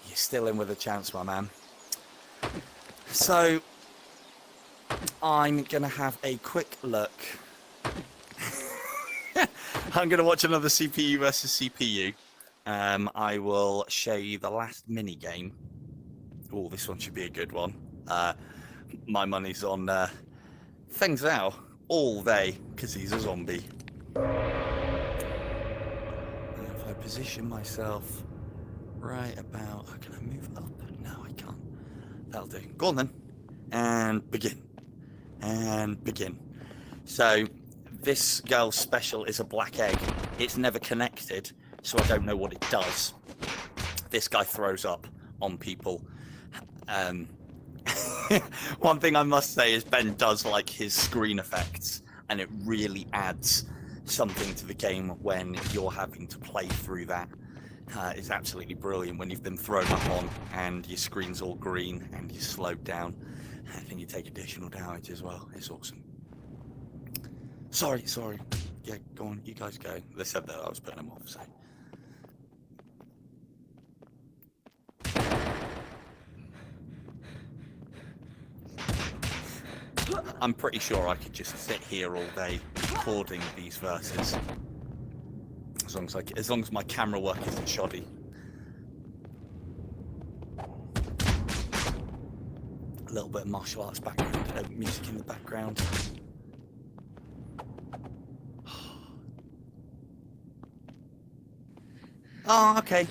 you're still in with a chance, my man. So, I'm going to have a quick look. I'm going to watch another CPU versus CPU. I will show you the last mini game. Oh, this one should be a good one. My money's on Feng Zhao all day because he's a zombie. And if I position myself right about... Oh, can I move up? No, I can't. That'll do. Go on then. And begin. And begin. So this girl's special is a black egg. It's never connected, so I don't know what it does. This guy throws up on people. One thing I must say is Ben does like his screen effects, and it really adds something to the game when you're having to play through that. It's absolutely brilliant when you've been thrown up on and your screen's all green and you're slowed down. I think you take additional damage as well. It's awesome. Sorry. Yeah, go on, you guys go. They said that I was putting them off, so. I'm pretty sure I could just sit here all day recording these verses. As long as my camera work isn't shoddy. A little bit of martial arts background, music in the background. Oh, okay.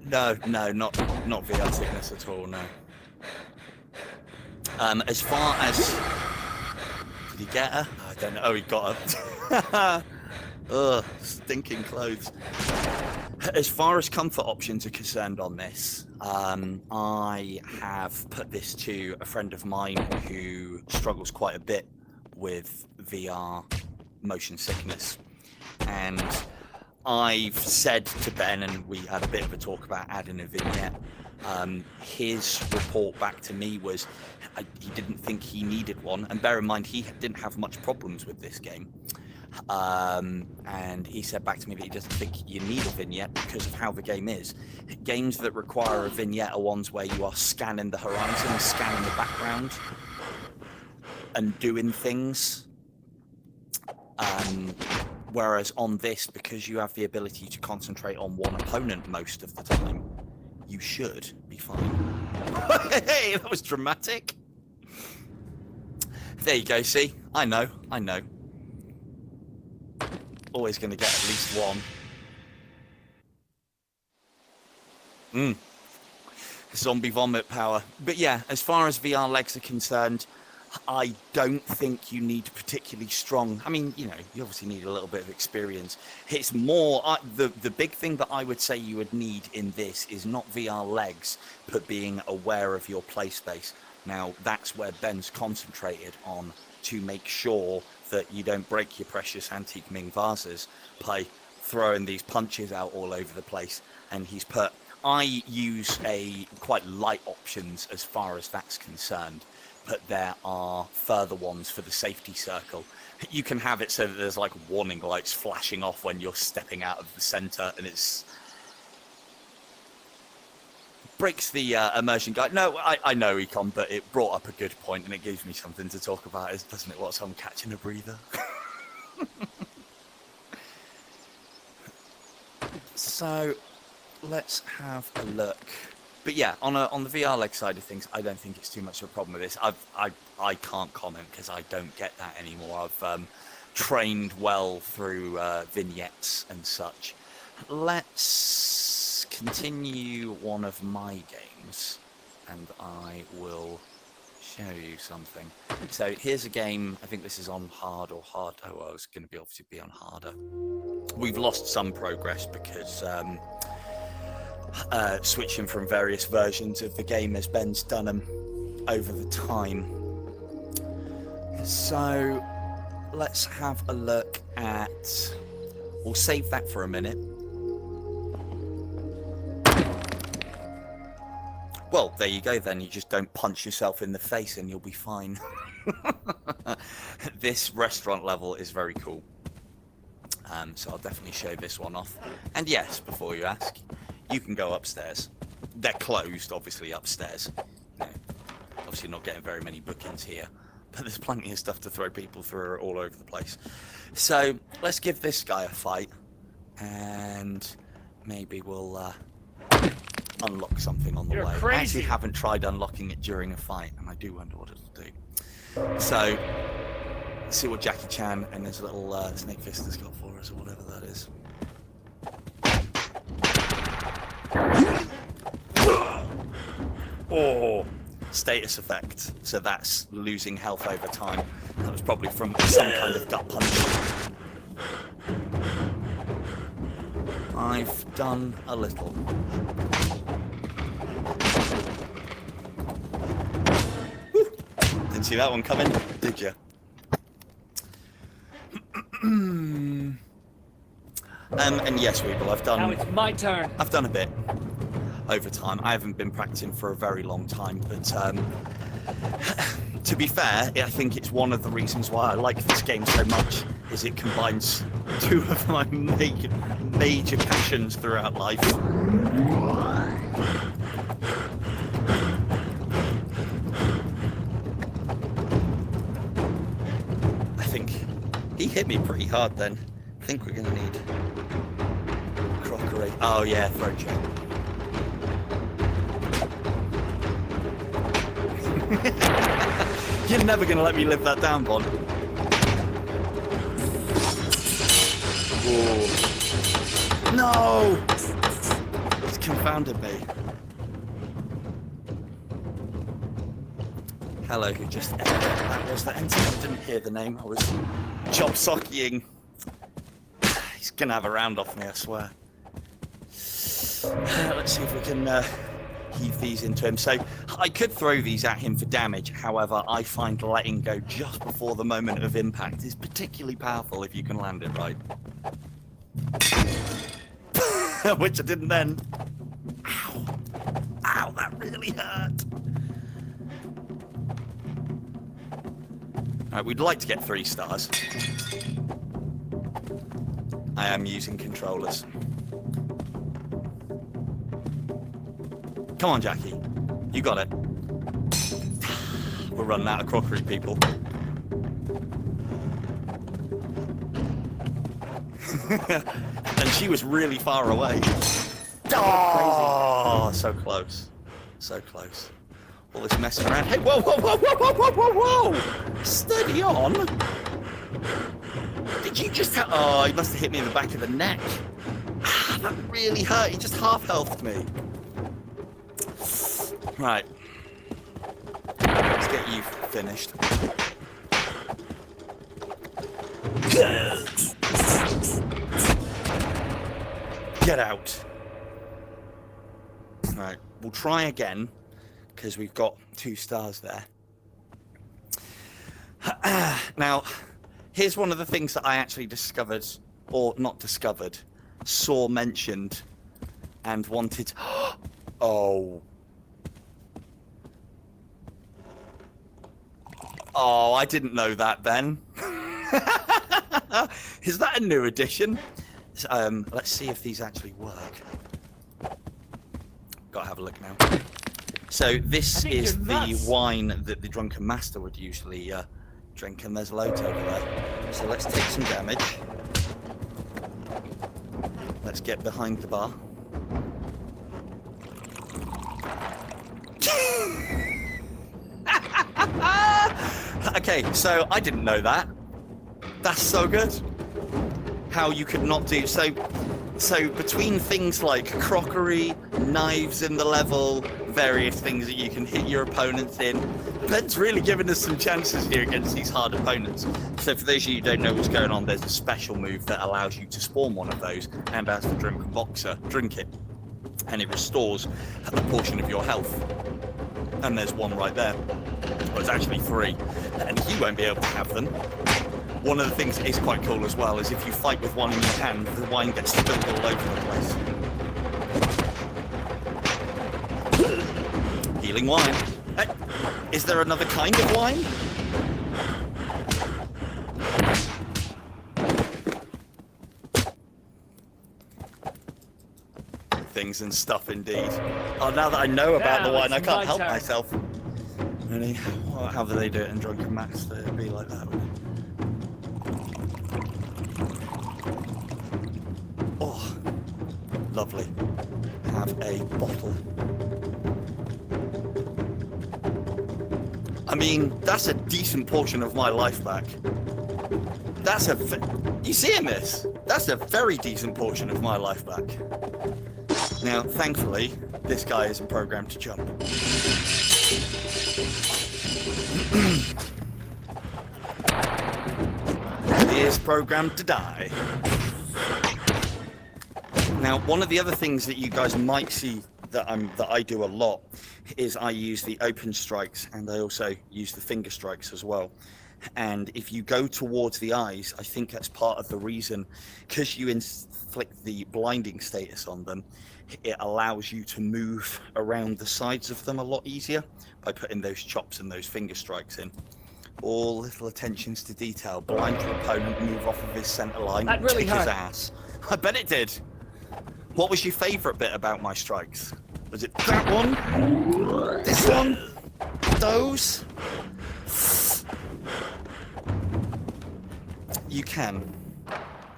No, not VR sickness at all, no. As far as... Did he get her? I don't know. Oh, he got her. Ugh, stinking clothes. As far as comfort options are concerned on this, I have put this to a friend of mine who struggles quite a bit with VR motion sickness. And I've said to Ben, and we had a bit of a talk about adding a vignette, his report back to me was he didn't think he needed one, and bear in mind he didn't have much problems with this game, and he said back to me that he doesn't think you need a vignette because of how the game is. Games that require a vignette are ones where you are scanning the horizon, scanning the background, and doing things. Whereas on this, because you have the ability to concentrate on one opponent most of the time, you should be fine. Hey, that was dramatic. There you go, see? I know. Always going to get at least one. Zombie vomit power. But yeah, as far as VR legs are concerned, I don't think you need particularly strong. I mean, you know, you obviously need a little bit of experience. It's more the big thing that I would say you would need in this is not VR legs, but being aware of your play space. Now, that's where Ben's concentrated on to make sure that you don't break your precious antique Ming vases by throwing these punches out all over the place. And he's put, I use a quite light options as far as that's concerned. But there are further ones for the safety circle. You can have it so that there's like warning lights flashing off when you're stepping out of the center, and it's breaks the immersion guide. No, I know, Econ, but it brought up a good point, and it gives me something to talk about, doesn't it? Whilst I'm catching a breather. So let's have a look. But yeah, on the VR leg side of things, I don't think it's too much of a problem with this. I can't comment because I don't get that anymore. I've trained well through vignettes and such. Let's continue one of my games, and I will show you something. So here's a game. I think this is on hard or hard. Oh, well, it's going to be obviously be on harder. We've lost some progress because. Switching from various versions of the game as Ben's done them over the time. So let's have a look at... We'll save that for a minute. Well, there you go then. You just don't punch yourself in the face and you'll be fine. This restaurant level is very cool. So I'll definitely show this one off. And yes, before you ask, You can go upstairs. They're closed, obviously, upstairs. You know, obviously not getting very many bookings here, but there's plenty of stuff to throw people through all over the place. So let's give this guy a fight, and maybe we'll unlock something on the way. Crazy. I actually haven't tried unlocking it during a fight, and I do wonder what it'll do. So let's see what Jackie Chan and his little snake fist has got for us, or whatever that is. Oh, status effect. So that's losing health over time. That was probably from some kind of gut punch. I've done a little. Whew. Didn't see that one coming, did you? And yes, Weeble, Now it's my turn. I've done a bit over time. I haven't been practicing for a very long time, but to be fair, I think it's one of the reasons why I like this game so much, is it combines two of my major passions throughout life. I think he hit me pretty hard then. I think we're going to need crockery. Oh yeah, throw check. You're never going to let me live that down, Bon. Whoa. No! It's confounded me. Hello, who just entered. That was the enter. I didn't hear the name. I was chop-sockying. He's going to have a round off me, I swear. Let's see if we can heave these into him. So I could throw these at him for damage. However, I find letting go just before the moment of impact is particularly powerful if you can land it right. Which I didn't then. Ow. Ow, that really hurt. Alright, we'd like to get 3 stars. I am using controllers. Come on, Jackie. You got it. We're running out of crockery, people. And she was really far away. Oh, so close. So close. All this messing around. Hey, whoa, whoa, whoa, whoa, whoa, whoa, whoa, whoa! Steady on. Did you just have... Oh, he must have hit me in the back of the neck. Ah, that really hurt. He just half-healthed me. Right. Let's get you finished. Get out. Right, we'll try again, because we've got 2 stars there. Now, here's one of the things that I actually discovered, or not discovered, saw mentioned, and wanted... Oh. Oh, I didn't know that, Ben. Is that a new addition? Let's see if these actually work. Gotta have a look now. So this is the wine that the Drunken Master would usually drink, and there's loads over there. So let's take some damage. Let's get behind the bar. Okay, so I didn't know that. That's so good. How you could not do so between things like crockery, knives in the level, various things that you can hit your opponents in, Ben's really giving us some chances here against these hard opponents. So for those of you who don't know what's going on, there's a special move that allows you to spawn one of those, and as the Drunken Boxer, drink it, and it restores a portion of your health. And there's one right there. Well, it's actually 3, and you won't be able to have them. One of the things that is quite cool as well is if you fight with one in your hand, the wine gets spilled all over the place. Healing wine. Hey, is there another kind of wine? things and stuff, indeed. Oh, now that I know about the Now wine, I it's can't my help turn. myself. Really? Well, how do they do it in Drunken Max? It'd be like that, wouldn't it? Oh, lovely. Have a bottle. I mean, that's a decent portion of my life back. That's a... You seeing this? That's a very decent portion of my life back. Now, thankfully, this guy isn't programmed to jump. He is programmed to die. Now, one of the other things that you guys might see that I do a lot is I use the open strikes, and I also use the finger strikes as well. And if you go towards the eyes, I think that's part of the reason, because you inflict the blinding status on them, it allows you to move around the sides of them a lot easier by putting those chops and those finger strikes in. All little attentions to detail. Blind your opponent, move off of his center line, That really kick his hurt. ass. I bet it did. What was your favourite bit about my strikes? Was it that one? This one? Those? You can.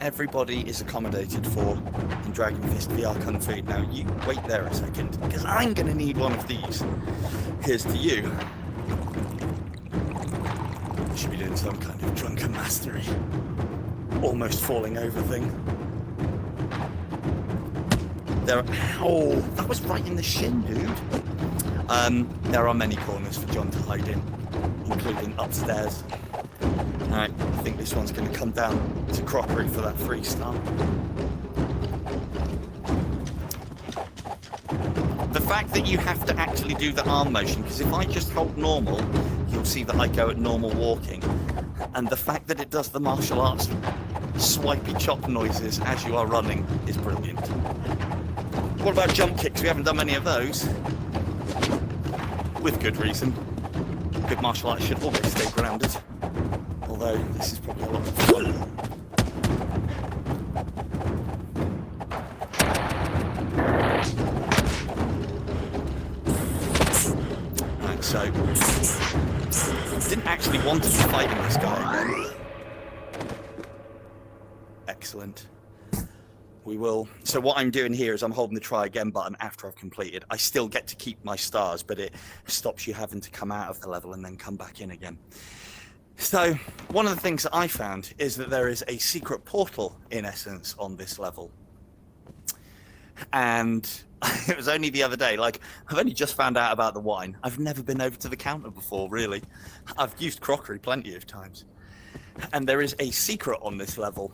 Everybody is accommodated for in Dragon Fist VR Kung Fu. Now, you wait there a second, because I'm going to need one of these. Here's to you. I should be doing some kind of drunken mastery. Almost falling over thing. There. Oh, that was right in the shin, dude. There are many corners for John to hide in, including upstairs. Alright, I think this one's going to come down to crockery for that 3-star. The fact that you have to actually do the arm motion, because if I just hold normal, you'll see that I go at normal walking. And the fact that it does the martial arts swipey chop noises as you are running is brilliant. What about jump kicks? We haven't done many of those. With good reason. Good martial arts should always stay grounded. Although, this is probably a lot of fun. Right, so... Didn't actually want to be fighting this guy again. Excellent. We will... So what I'm doing here is I'm holding the try again button after I've completed. I still get to keep my stars, but it stops you having to come out of the level and then come back in again. So, one of the things that I found is that there is a secret portal, in essence, on this level. And it was only the other day, like, I've only just found out about the wine. I've never been over to the counter before, really. I've used crockery plenty of times. And there is a secret on this level.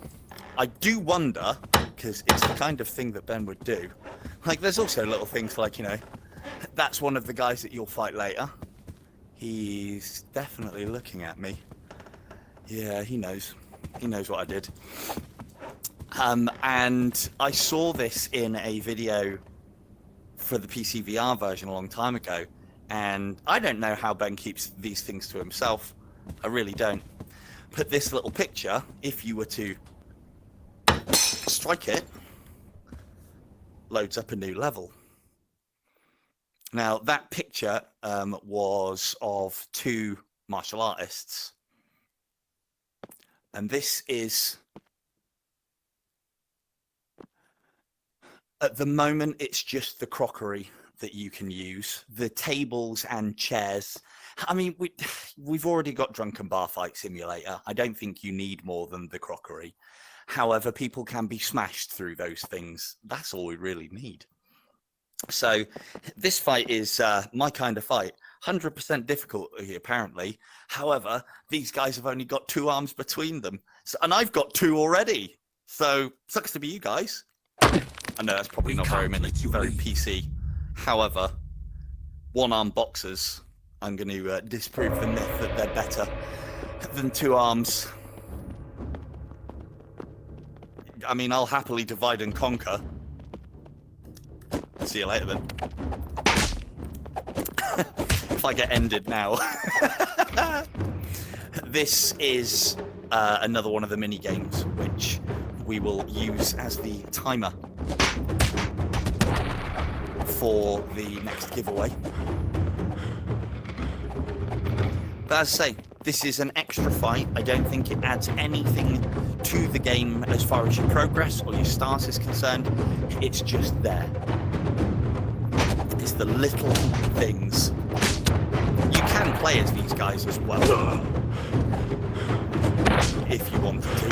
I do wonder, because it's the kind of thing that Ben would do. Like, there's also little things like, you know, that's one of the guys that you'll fight later. He's definitely looking at me. Yeah, he knows. He knows what I did. And I saw this in a video for the PC VR version a long time ago. And I don't know how Ben keeps these things to himself. I really don't. But this little picture, if you were to strike it, loads up a new level. Now, that picture was of 2 martial artists. And this is... At the moment, it's just the crockery that you can use. The tables and chairs. I mean, we've already got Drunken Bar Fight Simulator. I don't think you need more than the crockery. However, people can be smashed through those things. That's all we really need. So this fight is my kind of fight. 100% difficulty, apparently. However, these guys have only got 2 arms between them. So, and I've got 2 already. So, sucks to be you guys. I know that's probably not very many, very PC. However, 1-arm boxers, I'm going to disprove the myth that they're better than 2 arms. I mean, I'll happily divide and conquer. See you later, then. If I get ended now. This is another one of the mini games, which we will use as the timer. for the next giveaway. But as I say, this is an extra fight. I don't think it adds anything to the game as far as your progress or your start is concerned. It's just there. It's the little things. You can play as these guys as well, if you wanted to.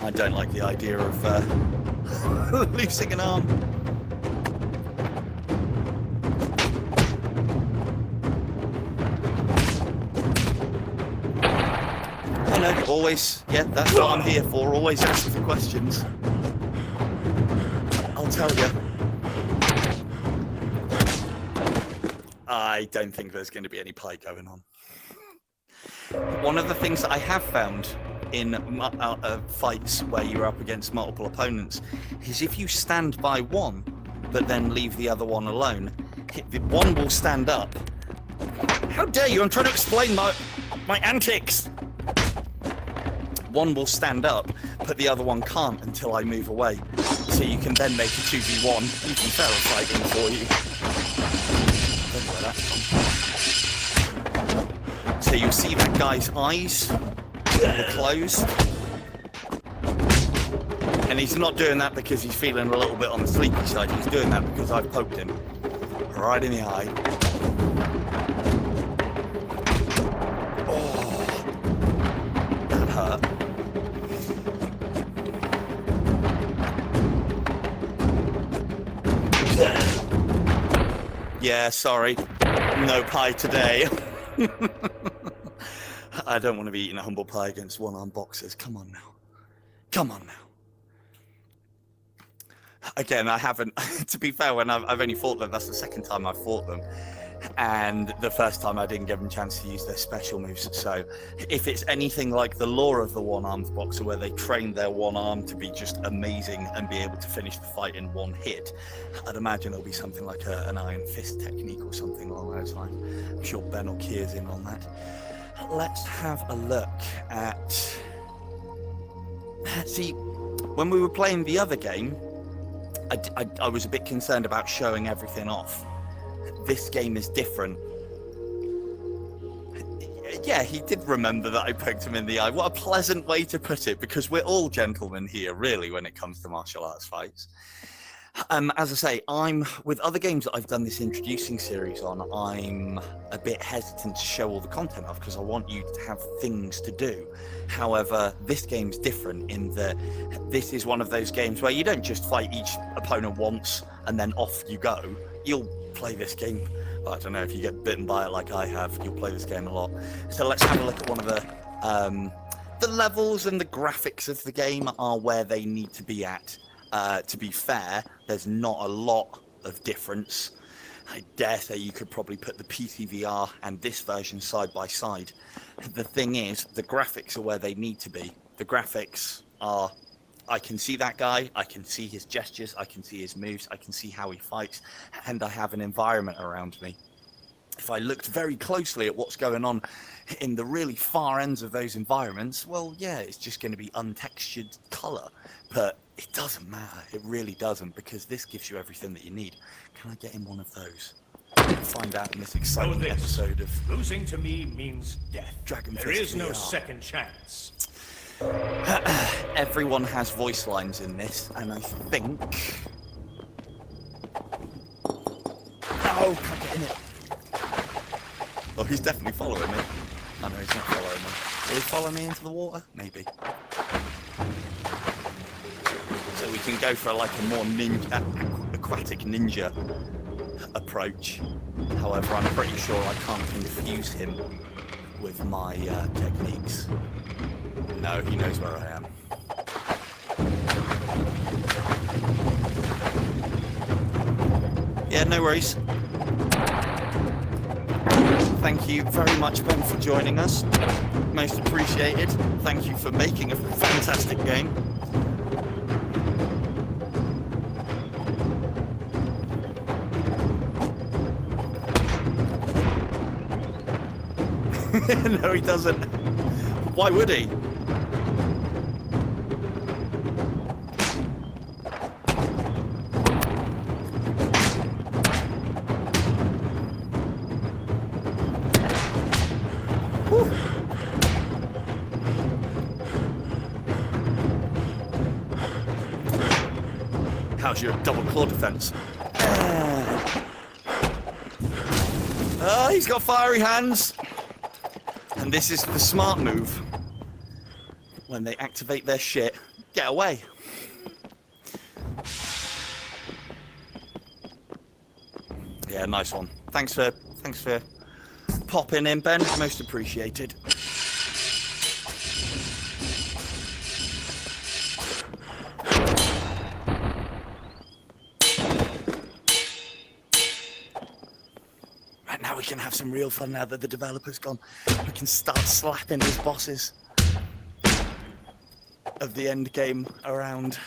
I don't like the idea of losing an arm. I know, always, yeah, that's what I'm here for, always ask for questions. I'll tell you. I don't think there's going to be any play going on. One of the things that I have found in fights where you're up against multiple opponents is if you stand by one, but then leave the other one alone, the one will stand up. How dare you? I'm trying to explain my antics. One will stand up, but the other one can't until I move away. So you can then make a 2v1, even feral fighting for you. Don't know where that's from. So you'll see that guy's eyes are closed. And he's not doing that because he's feeling a little bit on the sleepy side. He's doing that because I've poked him right in the eye. Oh, that hurt. Yeah, sorry. No pie today. I don't want to be eating a humble pie against one-armed boxers. Come on now. Come on now. Again, I haven't, to be fair, when I've only fought them, that's the second time I've fought them. And the first time I didn't give them a chance to use their special moves. So if it's anything like the lore of the one-armed boxer, where they train their one arm to be just amazing and be able to finish the fight in one hit, I'd imagine it'll be something like an iron fist technique or something along those lines. I'm sure Ben or Kier's in on that. Let's have a look at... See, when we were playing the other game, I was a bit concerned about showing everything off. This game is different. Yeah, he did remember that I poked him in the eye. What a pleasant way to put it, because we're all gentlemen here, really, when it comes to martial arts fights. As I say, with other games that I've done this introducing series on, I'm a bit hesitant to show all the content of, because I want you to have things to do. However, this game's different in that this is one of those games where you don't just fight each opponent once and then off you go. You'll play this game, I don't know, if you get bitten by it like I have, you'll play this game a lot. So let's have a look at one of the levels, and the graphics of the game are where they need to be at. To be fair, there's not a lot of difference. I dare say you could probably put the PTVR and this version side by side. The thing is, the graphics are where they need to be. The graphics are, I can see that guy, I can see his gestures, I can see his moves, I can see how he fights, and I have an environment around me. If I looked very closely at what's going on in the really far ends of those environments, well, yeah, it's just going to be untextured color. But it doesn't matter. It really doesn't, because this gives you everything that you need. Can I get in one of those? We'll find out in this exciting episode of Losing to me means death. Dragon There Fist is no VR. second chance. Everyone has voice lines in this, and I think... Oh, can't get in it. Oh, he's definitely following me. Oh no, he's not following me. Will he follow me into the water? Maybe. So we can go for like a more aquatic ninja approach. However, I'm pretty sure I can't confuse him with my techniques. No, he knows where I am. Yeah, no worries. Thank you very much, Ben, for joining us. Most appreciated. Thank you for making a fantastic game. No, he doesn't. Why would he? was your double claw defense. Oh, he's got fiery hands. And this is the smart move. When they activate their shit, get away. Yeah, nice one. Thanks for popping in, Ben. Most appreciated. Right, now we can have some real fun now that the developer's gone. We can start slapping these bosses of the end game around.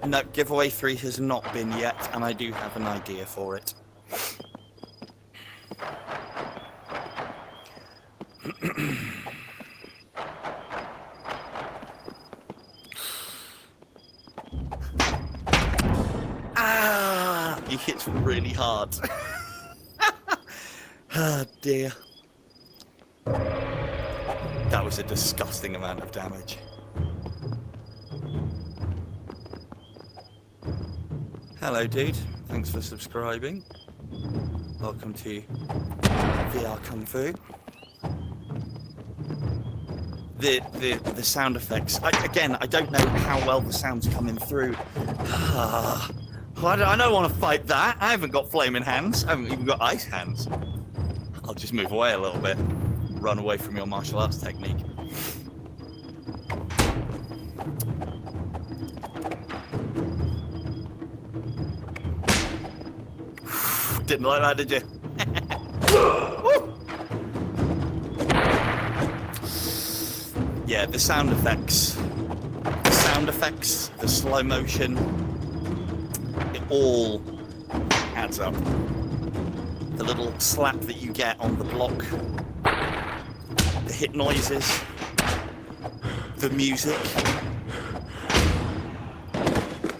No, giveaway 3 has not been yet, and I do have an idea for it. Ah! He hits really hard. Ah, dear. That was a disgusting amount of damage. Hello, dude. Thanks for subscribing. Welcome to VR Kung Fu. The sound effects. Again, I don't know how well the sound's coming through. I don't want to fight that. I haven't got flaming hands. I haven't even got ice hands. I'll just move away a little bit. Run away from your martial arts technique. Didn't like that, did you? Yeah, the sound effects. The slow motion, it all adds up. The little slap that you get on the block, the hit noises, the music.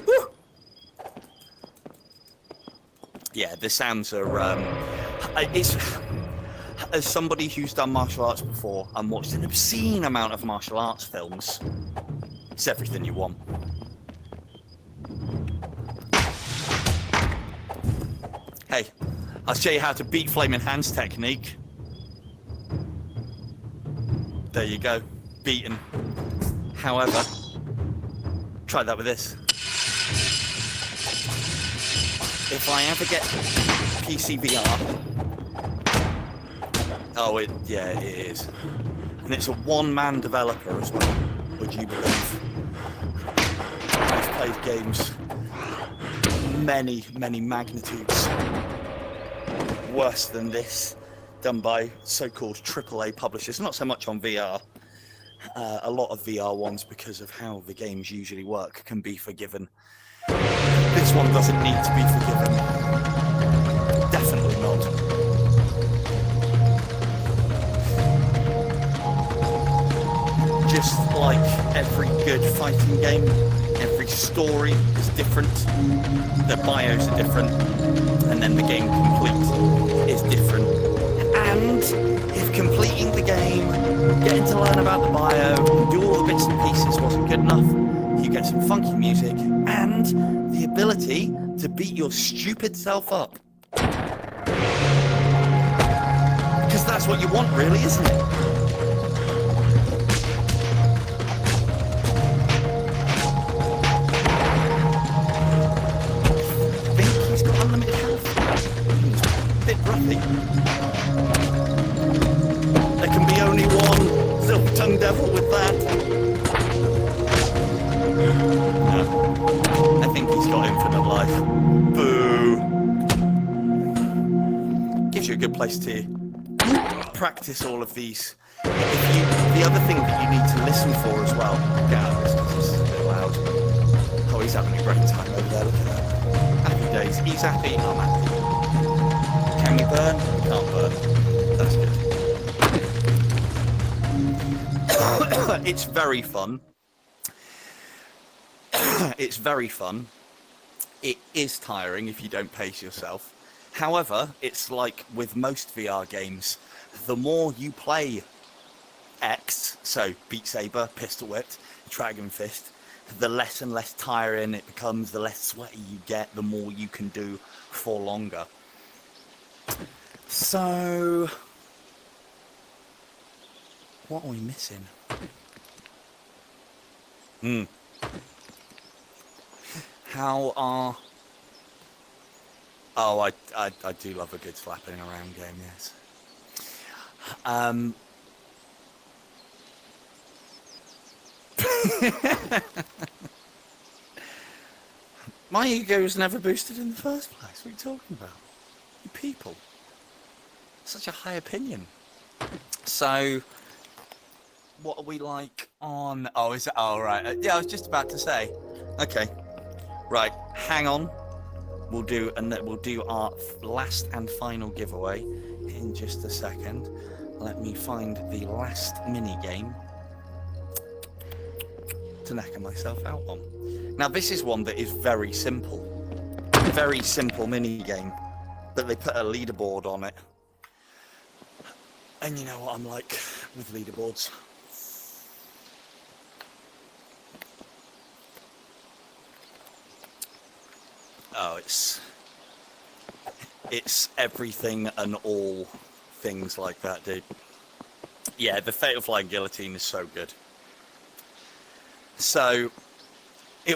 Woo! Yeah, the sounds are, it's, as somebody who's done martial arts before and watched an obscene amount of martial arts films, it's everything you want. Hey, I'll show you how to beat flaming hands technique. There you go, beaten. However, try that with this. If I ever get PC VR, oh, yeah, it is. And it's a one-man developer as well, would you believe? I've played games many, many magnitudes worse than this, done by so-called AAA publishers. Not so much on VR. A lot of VR ones, because of how the games usually work, can be forgiven. This one doesn't need to be forgiven. Definitely not. Just like every good fighting game, every story is different, the bios are different, and then the game complete is different. And if completing the game, getting to learn about the bio, do all the bits and pieces wasn't good enough, you get some funky music and the ability to beat your stupid self up. Because that's what you want, really, isn't it? Unlimited health. A bit roughy. There can be only one silver-tongued devil with that. No. I think he's got infinite life. Boo. Gives you a good place to practice all of these. The other thing that you need to listen for as well. Get out of this because this is a bit loud. Oh, he's having a great time over there. Look at that. Happy days. He's happy, I'm happy. Can we burn? We can't burn. That's good. It's very fun. It's very fun. It is tiring if you don't pace yourself. However, it's like with most VR games, the more you play, X, so Beat Saber, pistol whipped, Dragon Fist, the less and less tiring it becomes, the less sweaty you get, the more you can do for longer. So, what are we missing? How are... Oh, I do love a good slapping around game, yes. My ego was never boosted in the first place. What are you talking about? You people. Such a high opinion. So, what are we like on... Oh, is it... Oh, right. Yeah, I was just about to say. Okay. Right. Hang on. We'll do our last and final giveaway in just a second. Let me find the last mini game to knacker myself out on. Now this is one that is very simple mini game, but they put a leaderboard on it. And you know what I'm like with leaderboards. Oh, it's everything and all things like that, dude. Yeah, the Fatal Flying Guillotine is so good. So,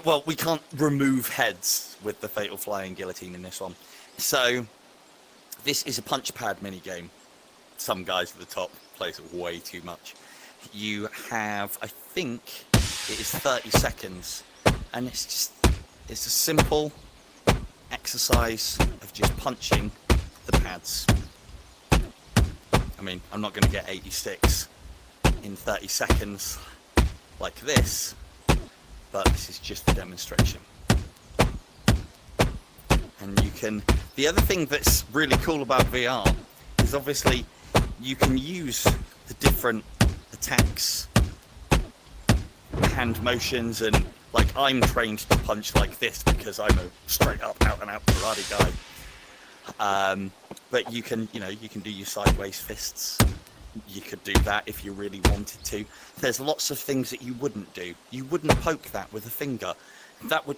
well, we can't remove heads with the Fatal Flying Guillotine in this one. So, this is a punch pad mini game. Some guys at the top plays it way too much. You have, I think, it is 30 seconds, and it's a simple exercise of just punching the pads. I mean, I'm not going to get 86 in 30 seconds like this, but this is just a demonstration. And you can... The other thing that's really cool about VR is obviously you can use the different attacks, hand motions, and like I'm trained to punch like this because I'm a straight up out and out karate guy. But you can do your sideways fists. You could do that if you really wanted to. There's lots of things that you wouldn't do. You wouldn't poke that with a finger. That would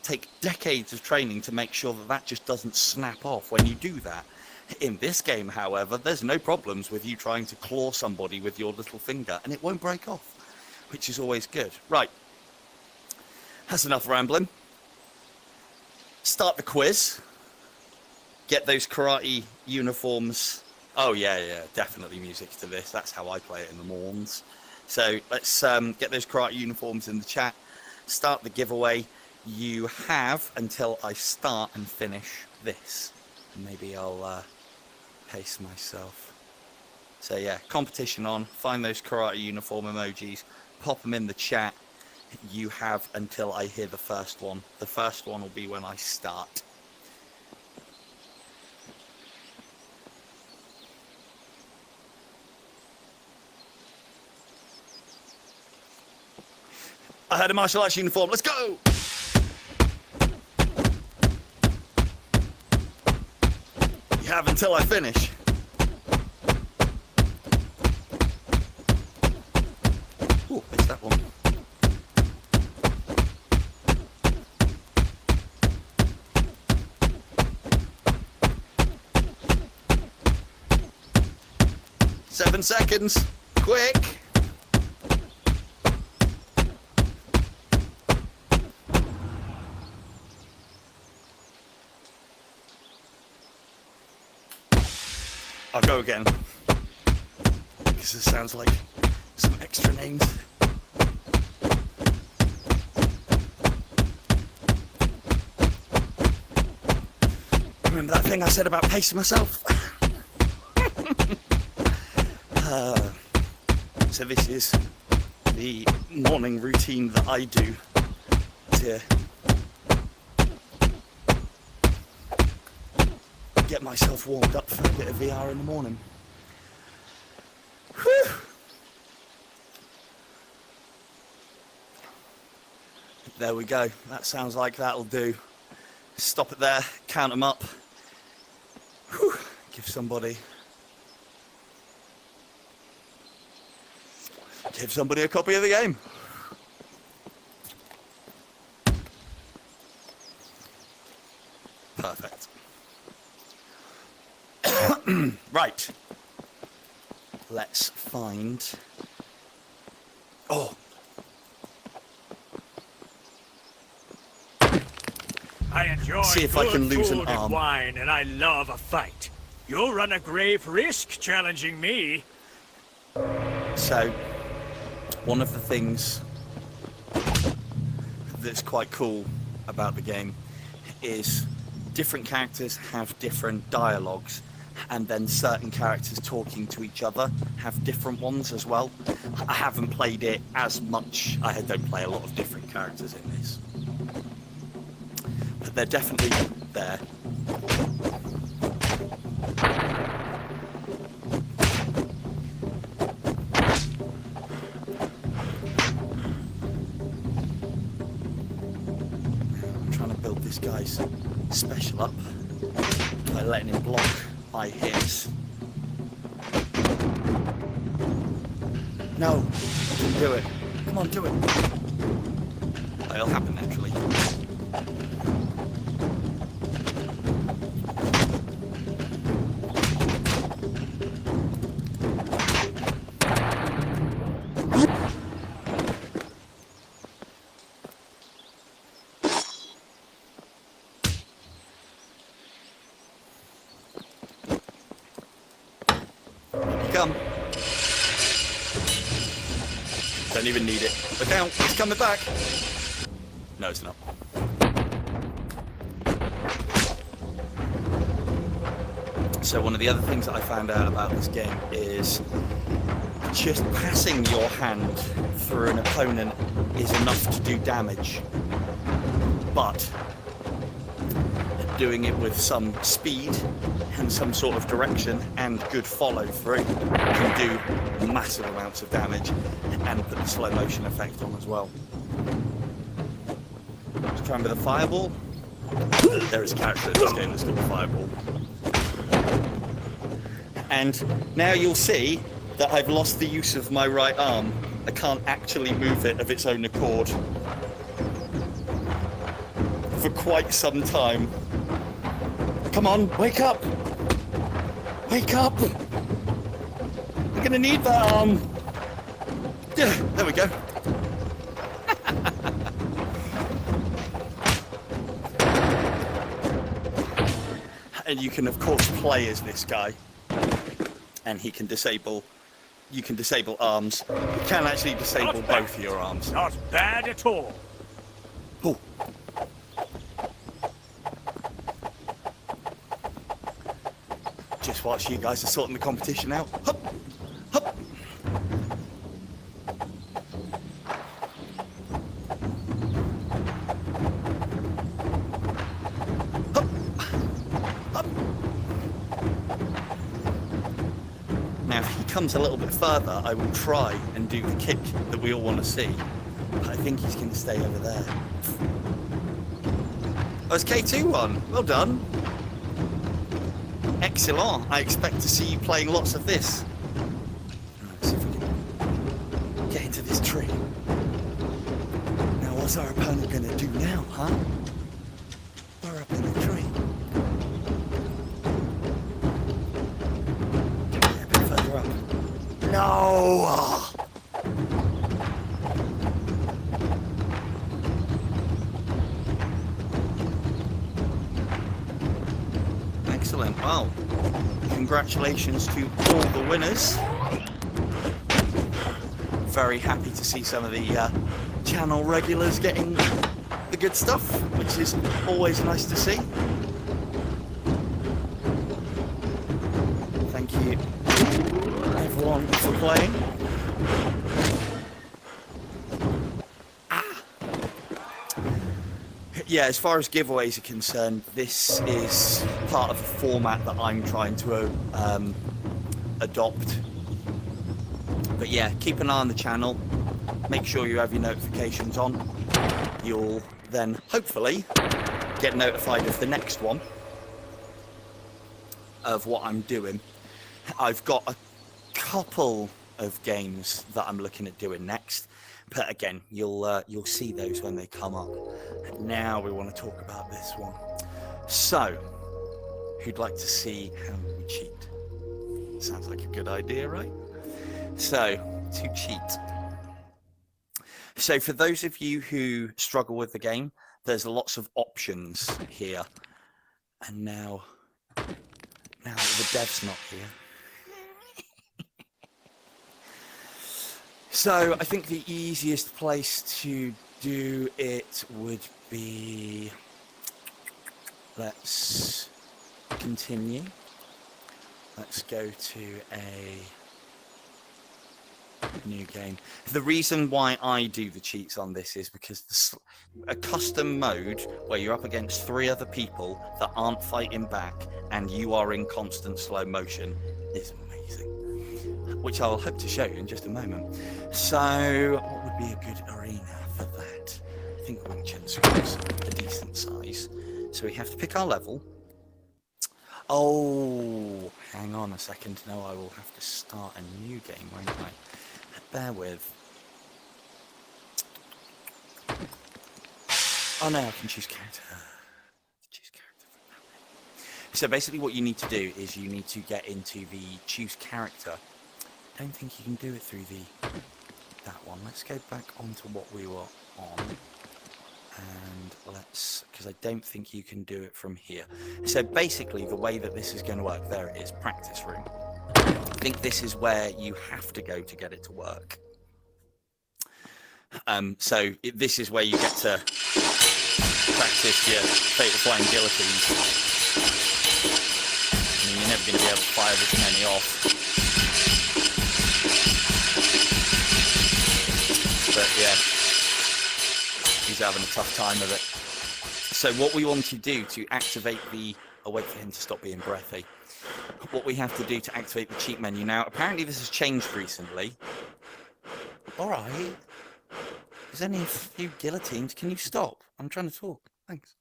take decades of training to make sure that just doesn't snap off when you do that. In this game, however, there's no problems with you trying to claw somebody with your little finger, and it won't break off, which is always good. Right. That's enough rambling. Start the quiz. Get those karate uniforms. Oh, yeah, definitely music to this. That's how I play it in the morns. So let's get those karate uniforms in the chat. Start the giveaway. You have until I start and finish this. Maybe I'll pace myself. So yeah, competition on. Find those karate uniform emojis. Pop them in the chat. You have until I hear the first one. The first one will be when I start. I had a martial arts uniform. Let's go! You have until I finish. Oh, it's that one. Seven seconds. Quick. I'll go again, because this sounds like some extra names. Remember that thing I said about pacing myself? So this is the morning routine that I do to get myself warmed up for a bit of VR in the morning. Whew. There we go. That sounds like that'll do. Stop it there, count them up. Whew. Give somebody give somebody a copy of the game. Perfect. Right. Let's find... Oh. I enjoy See if I good can lose an food arm. and wine, and I love a fight. You'll run a grave risk challenging me. So, one of the things that's quite cool about the game is different characters have different dialogues, and then certain characters talking to each other have different ones as well. I haven't played it as much. I don't play a lot of different characters in this, but they're definitely there. I'm trying to build this guy's special up by letting him block my hits. No, didn't do it. Come on, do it. It'll happen naturally. Come. Don't even need it. Look out, it's coming back. No, it's not. So one of the other things that I found out about this game is just passing your hand through an opponent is enough to do damage. But doing it with some speed and some sort of direction and good follow through can do massive amounts of damage and put the slow motion effect on as well. Let's try with a fireball. There is a character in this game that's got a fireball. And now you'll see that I've lost the use of my right arm. I can't actually move it of its own accord for quite some time. Come on, wake up! Wake up! We're gonna need that arm! Yeah, there we go. And you can of course play as this guy. And he can disable... You can disable arms. You can actually disable both of your arms. Not bad at all. Oh. Just whilst you guys are sorting the competition out. Hup, hup. Hup, hup. Now, if he comes a little bit further, I will try and do the kick that we all want to see. But I think he's going to stay over there. Oh, it's K2 one. Well done. Excellent. I expect to see you playing lots of this. Let's see if we can get into this tree. Now, what's our opponent going to do now, huh? We're up in the tree. Get a bit further up. No! Excellent. Well, congratulations to all the winners. Very happy to see some of the channel regulars getting the good stuff, which is always nice to see. Thank you everyone for playing. Yeah, as far as giveaways are concerned, this is part of the format that I'm trying to adopt. But yeah, keep an eye on the channel. Make sure you have your notifications on. You'll then hopefully get notified of the next one of what I'm doing. I've got a couple of games that I'm looking at doing next. But again, you'll see those when they come up. Now we want to talk about this one. So, who'd like to see how we cheat? Sounds like a good idea, right? So, to cheat. So for those of you who struggle with the game, there's lots of options here. And now that the dev's not here. So I think the easiest place to do it would be, let's continue. Let's go to a new game. The reason why I do the cheats on this is because a custom mode where you're up against 3 other people that aren't fighting back and you are in constant slow motion is amazing, which I'll hope to show you in just a moment. So what would be a good arena for that? I think Winchell's was a decent size. So we have to pick our level. Oh, hang on a second. No, I will have to start a new game, won't I? Bear with. Oh no, I can choose character. So basically what you need to do is you need to get into the choose character. I don't think you can do it through that one. Let's go back onto what we were on. And because I don't think you can do it from here. So basically the way that this is going to work, there it is, practice room. I think this is where you have to go to get it to work. So this is where you get to practice your fatal flying guillotines. I mean, you're never going to be able to fire this many off. But yeah, he's having a tough time of it. So what we want to do to activate the... I'll wait for him to stop being breathy. What we have to do to activate the cheat menu. Now, apparently this has changed recently. Alright. There's only a few guillotines. Can you stop? I'm trying to talk. Thanks.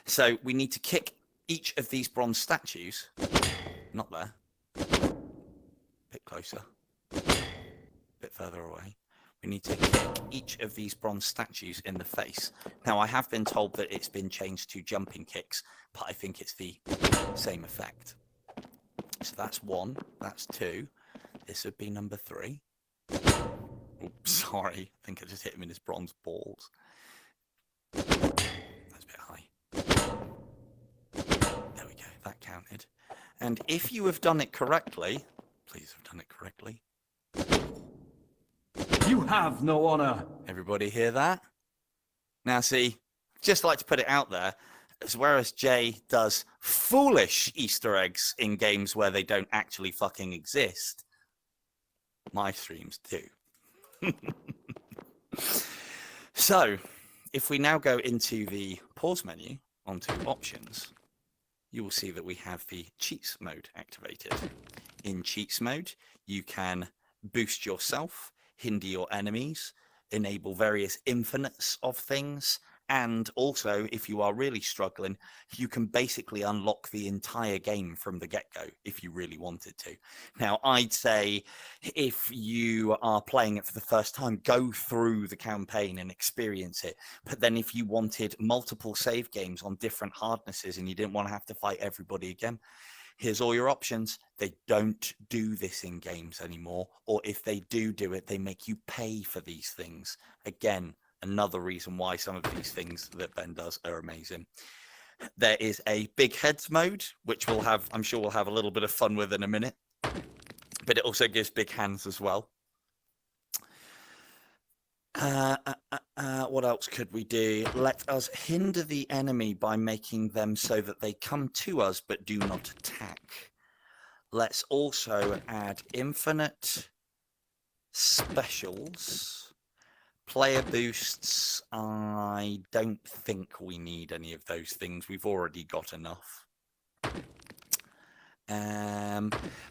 So we need to kick each of these bronze statues. Not there. Bit closer. Bit further away. We need to kick each of these bronze statues in the face. Now, I have been told that it's been changed to jumping kicks, but I think it's the same effect. So that's 1, that's 2. This would be number 3. Oops, sorry. I think I just hit him in his bronze balls. That's a bit high. There we go, that counted. And if you have done it correctly, please have done it correctly. You have no honor. Everybody hear that? Now see, just like to put it out there, as whereas Jay does foolish Easter eggs in games where they don't actually fucking exist, my streams do. So, if we now go into the pause menu, onto options, you will see that we have the cheats mode activated. In cheats mode, you can boost yourself, hinder your enemies, enable various infinites of things, and also, if you are really struggling, you can basically unlock the entire game from the get-go if you really wanted to. Now, I'd say if you are playing it for the first time, go through the campaign and experience it. But then if you wanted multiple save games on different hardnesses and you didn't want to have to fight everybody again, here's all your options. They don't do this in games anymore. Or if they do it, they make you pay for these things. Again, another reason why some of these things that Ben does are amazing. There is a big heads mode, which we'll have, I'm sure we'll have a little bit of fun with in a minute. But it also gives big hands as well. What else could we do? Let us hinder the enemy by making them so that they come to us but do not attack. Let's also add infinite specials. Player boosts, I don't think we need any of those things. We've already got enough.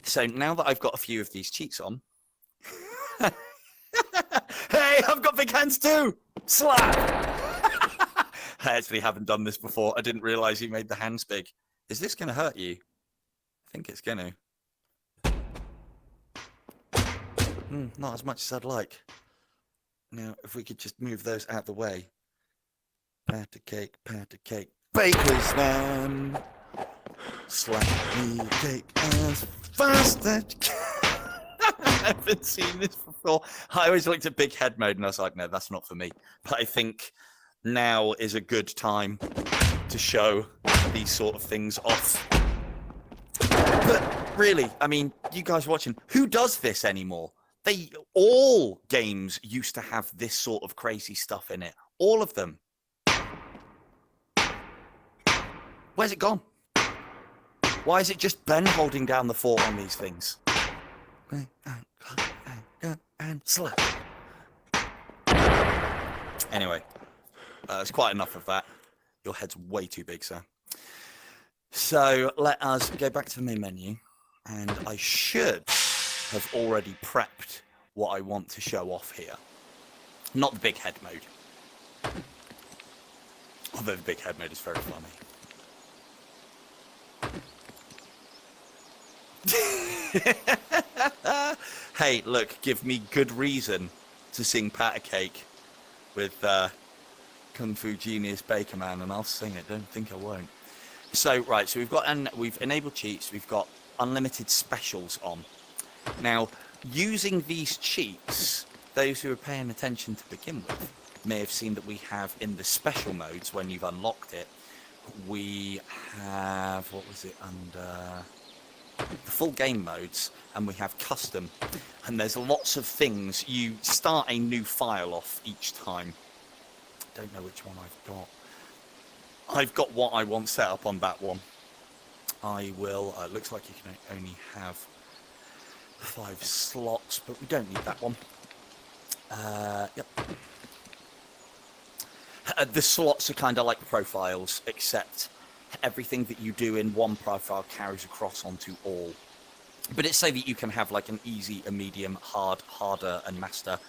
So now that I've got a few of these cheats on... Hey, I've got big hands too! Slap! I actually haven't done this before. I didn't realise you made the hands big. Is this going to hurt you? I think it's going to. Not as much as I'd like. Now, if we could just move those out the way. Pat a cake, baker's man. Slap me cake as fast as you can. I haven't seen this before. I always looked at big head mode and I was like, no, that's not for me. But I think now is a good time to show these sort of things off. But really, I mean, you guys watching, who does this anymore? All games used to have this sort of crazy stuff in it. All of them. Where's it gone? Why is it just Ben holding down the fort on these things? And slap. Anyway, that's quite enough of that. Your head's way too big, sir. So let us go back to the main menu, and I should have already prepped what I want to show off here. Not the big head mode. Although the big head mode is very funny. Hey, look, give me good reason to sing Pat a Cake with Kung Fu Genius Baker Man, and I'll sing it. Don't think I won't. So, right, so we've enabled cheats, we've got unlimited specials on. Now, using these cheats, those who are paying attention to begin with may have seen that we have in the special modes, when you've unlocked it, we have, what was it, under the full game modes, and we have custom, and there's lots of things. You start a new file off each time. Don't know which one I've got. I've got what I want set up on that one. I will, looks like you can only have 5 slots, but we don't need that one. Yep. The slots are kind of like profiles, except everything that you do in one profile carries across onto all. But it's so that you can have like an easy, a medium, hard, harder, and master,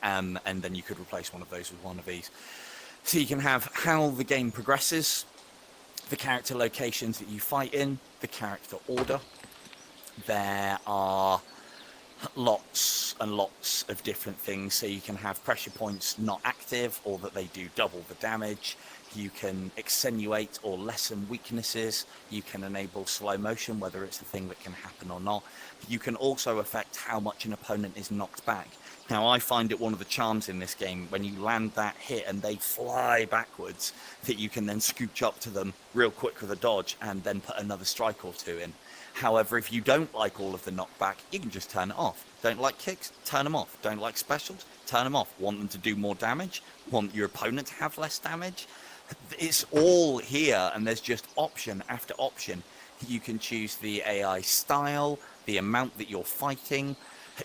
and then you could replace one of those with one of these. So you can have how the game progresses, the character locations that you fight in, the character order. There are lots and lots of different things. So you can have pressure points not active, or that they do double the damage. You can extenuate or lessen weaknesses. You can enable slow motion, whether it's a thing that can happen or not. You can also affect how much an opponent is knocked back. Now, I find it one of the charms in this game, when you land that hit and they fly backwards, that you can then scooch up to them real quick with a dodge and then put another strike or two in. However, if you don't like all of the knockback, you can just turn it off. Don't like kicks? Turn them off. Don't like specials? Turn them off. Want them to do more damage? Want your opponent to have less damage? It's all here, and there's just option after option. You can choose the AI style, the amount that you're fighting.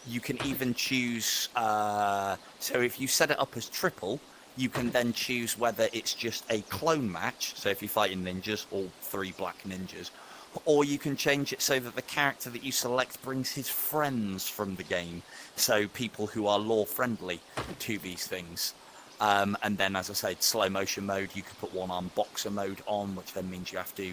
You can even choose, so if you set it up as triple, you can then choose whether it's just a clone match, so if you're fighting ninjas, all 3 black ninjas, or you can change it so that the character that you select brings his friends from the game, so people who are lore friendly to these things. And then, as I said, slow motion mode, you could put one-arm boxer mode on, which then means you have to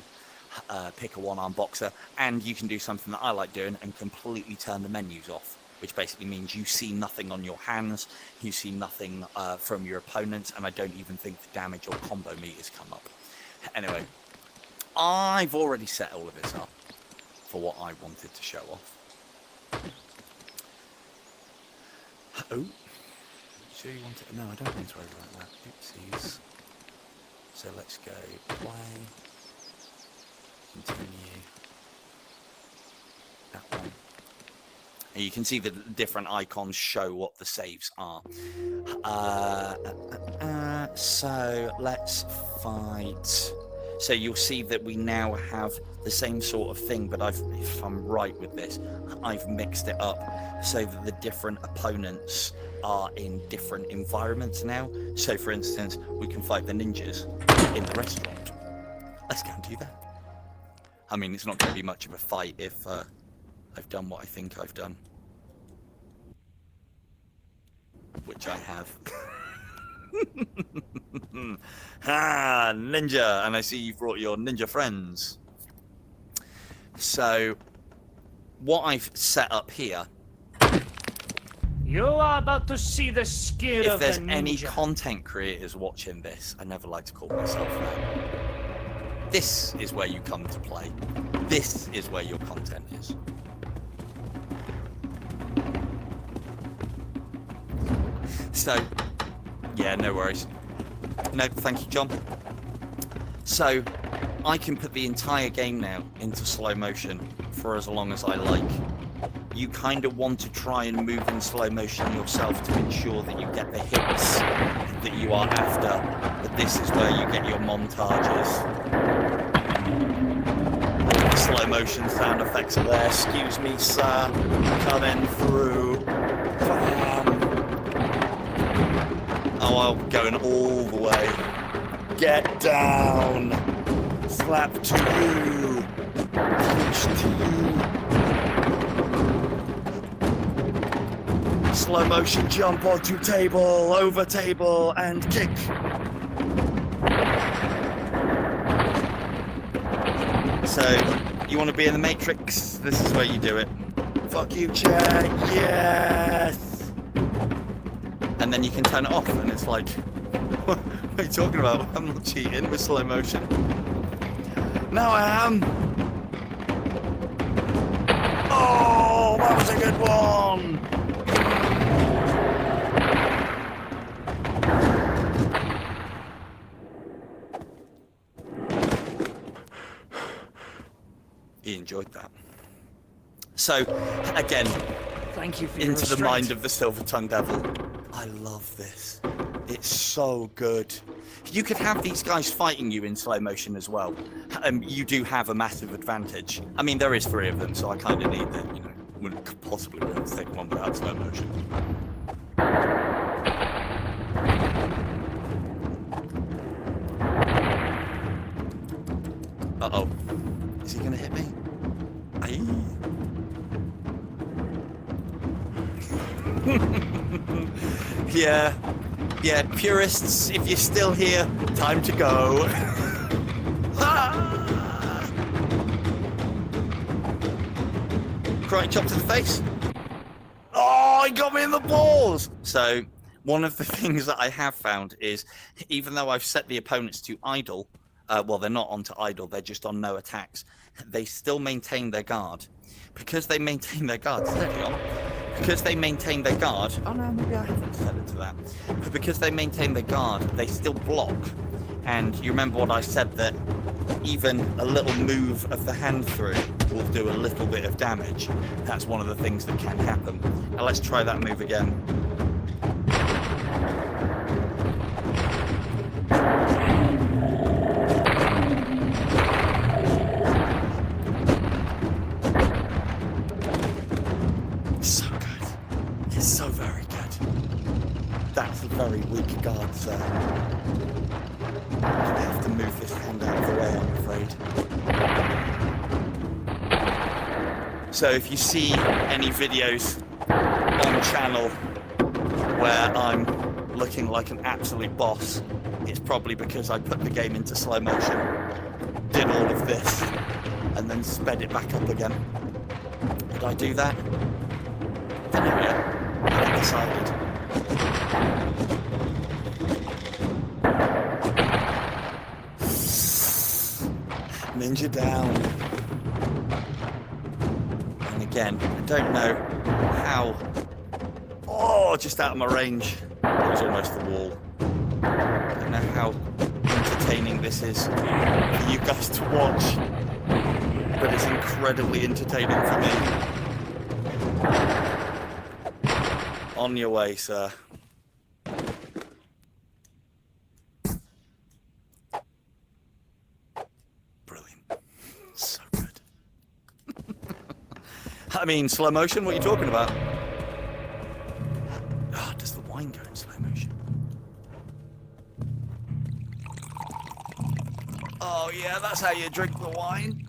pick a one-arm boxer, and you can do something that I like doing and completely turn the menus off, which basically means you see nothing on your hands, you see nothing from your opponents, and I don't even think the damage or combo meters come up. Anyway, I've already set all of this up for what I wanted to show off. Oh. Sure you want it? No, I don't want to worry about that. Oopsies. So let's go play. Continue. That one. And you can see the different icons show what the saves are. So let's fight. So you'll see that we now have the same sort of thing, but if I'm right with this, I've mixed it up so that the different opponents are in different environments now. So for instance, we can fight the ninjas in the restaurant. Let's go and do that. I mean, it's not going to be much of a fight if I've done what I think I've done. Which I have. Ah, ninja! And I see you've brought your ninja friends. So, what I've set up here You are about to see the skill If of there's the ninja. any content creators watching this, I never like to call myself that. This is where you come to play. This is where your content is. So, yeah, no worries. No, thank you, John. So, I can put the entire game now into slow motion for as long as I like. You kind of want to try and move in slow motion yourself to ensure that you get the hits that you are after. But this is where you get your montages. All the slow motion sound effects are there. Excuse me, sir. Coming through. Oh, I'm going all the way. Get down. Slap to you. Punch to you. Slow motion jump onto table, over table, and kick. So, you want to be in the Matrix? This is where you do it. Fuck you, chair. Yes. And then you can turn it off, and it's like, what are you talking about? I'm not cheating with slow motion. Now I am. Oh, that was a good one. He enjoyed that. So, again, Thank you for into your the mind restraint. of the silver-tongued devil. I love this. It's so good. You could have these guys fighting you in slow motion as well. You do have a massive advantage. I mean, there is 3 of them, so I kind of need them, you know. Wouldn't possibly be able to take one without slow motion. Uh-oh. Is he going to hit me? Aye. Yeah, purists, if you're still here, time to go. Karate chop to the face. Oh, he got me in the balls! So, one of the things that I have found is, even though I've set the opponents to idle, well, they're not onto idle, they're just on no attacks, they still maintain their guard. Because they maintain their guard, steady on. Because they maintain their guard, oh no, maybe I haven't set it to that. But because they maintain their guard, they still block. And you remember what I said, that even a little move of the hand through will do a little bit of damage. That's one of the things that can happen. Now let's try that move again. So good. It's so very good. That's a very weak guard, sir. I'm gonna have to move this hand out of the way, I'm afraid. So if you see any videos on channel where I'm looking like an absolute boss, it's probably because I put the game into slow motion, did all of this, and then sped it back up again. Did I do that? I don't know yet. I haven't decided. Ninja down. And again, I don't know how. Oh, just out of my range. It was almost the wall. I don't know how entertaining this is for you guys to watch, but it's incredibly entertaining for me. On your way, sir. Brilliant. So good. I mean, slow motion? What are you talking about? Oh, does the wine go in slow motion? Oh, yeah, that's how you drink the wine.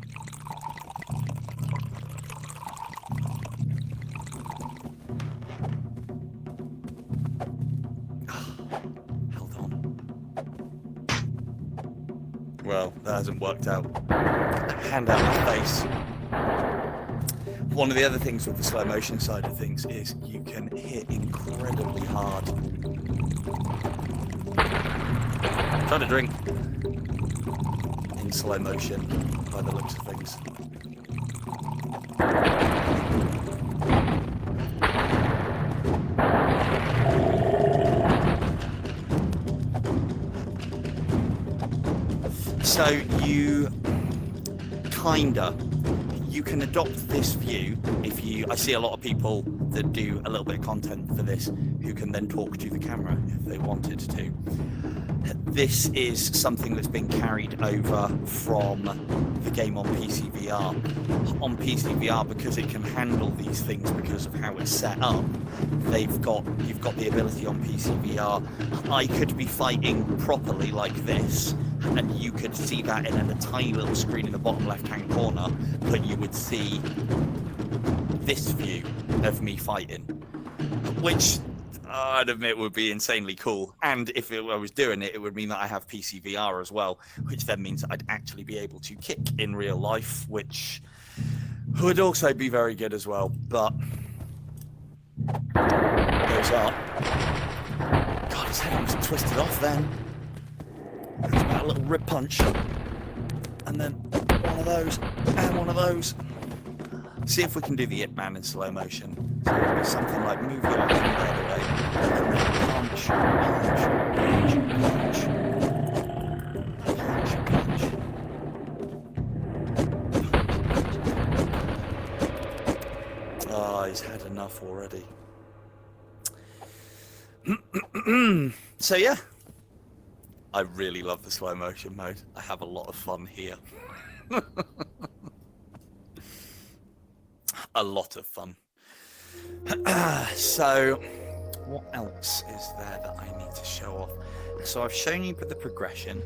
Held on. Well, that hasn't worked out. Hand out my face. One of the other things with the slow motion side of things is you can hit incredibly hard. Try to drink in slow motion by the looks of things. So you you can adopt this view if you, I see a lot of people that do a little bit of content for this who can then talk to the camera if they wanted to. This is something that's been carried over from the game on PC VR. On PC VR, because it can handle these things because of how it's set up, you've got the ability on PC VR. I could be fighting properly like this, and you could see that in a tiny little screen in the bottom left-hand corner, but you would see this view of me fighting, which I'd admit would be insanely cool. And if I was doing it, it would mean that I have PC VR as well, which then means I'd actually be able to kick in real life, which would also be very good as well. But those are... God, his head was twisted off then. That's about a little rib punch. And then one of those, and one of those. See if we can do the It Man in slow motion. So it'll be something like move your arm the other way, and then punch, punch, punch, punch, punch. Oh, he's had enough already. So yeah, I really love the slow motion mode. I have a lot of fun here. A lot of fun. So what else is there that I need to show off? So I've shown you the progression,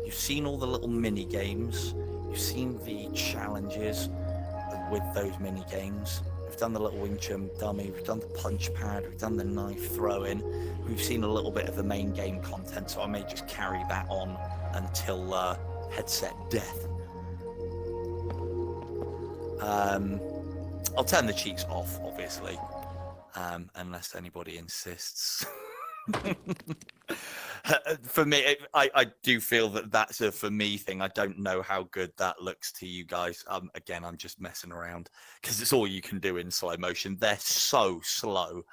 you've seen all the little mini games, you've seen the challenges with those mini games, we've done the little Wing Chun dummy, we've done the punch pad, we've done the knife throw-in, we've seen a little bit of the main game content, so I may just carry that on until headset death. I'll turn the cheats off, obviously, unless anybody insists. For me, I do feel that that's a for me thing. I don't know how good that looks to you guys. Again, I'm just messing around because it's all you can do in slow motion. They're so slow,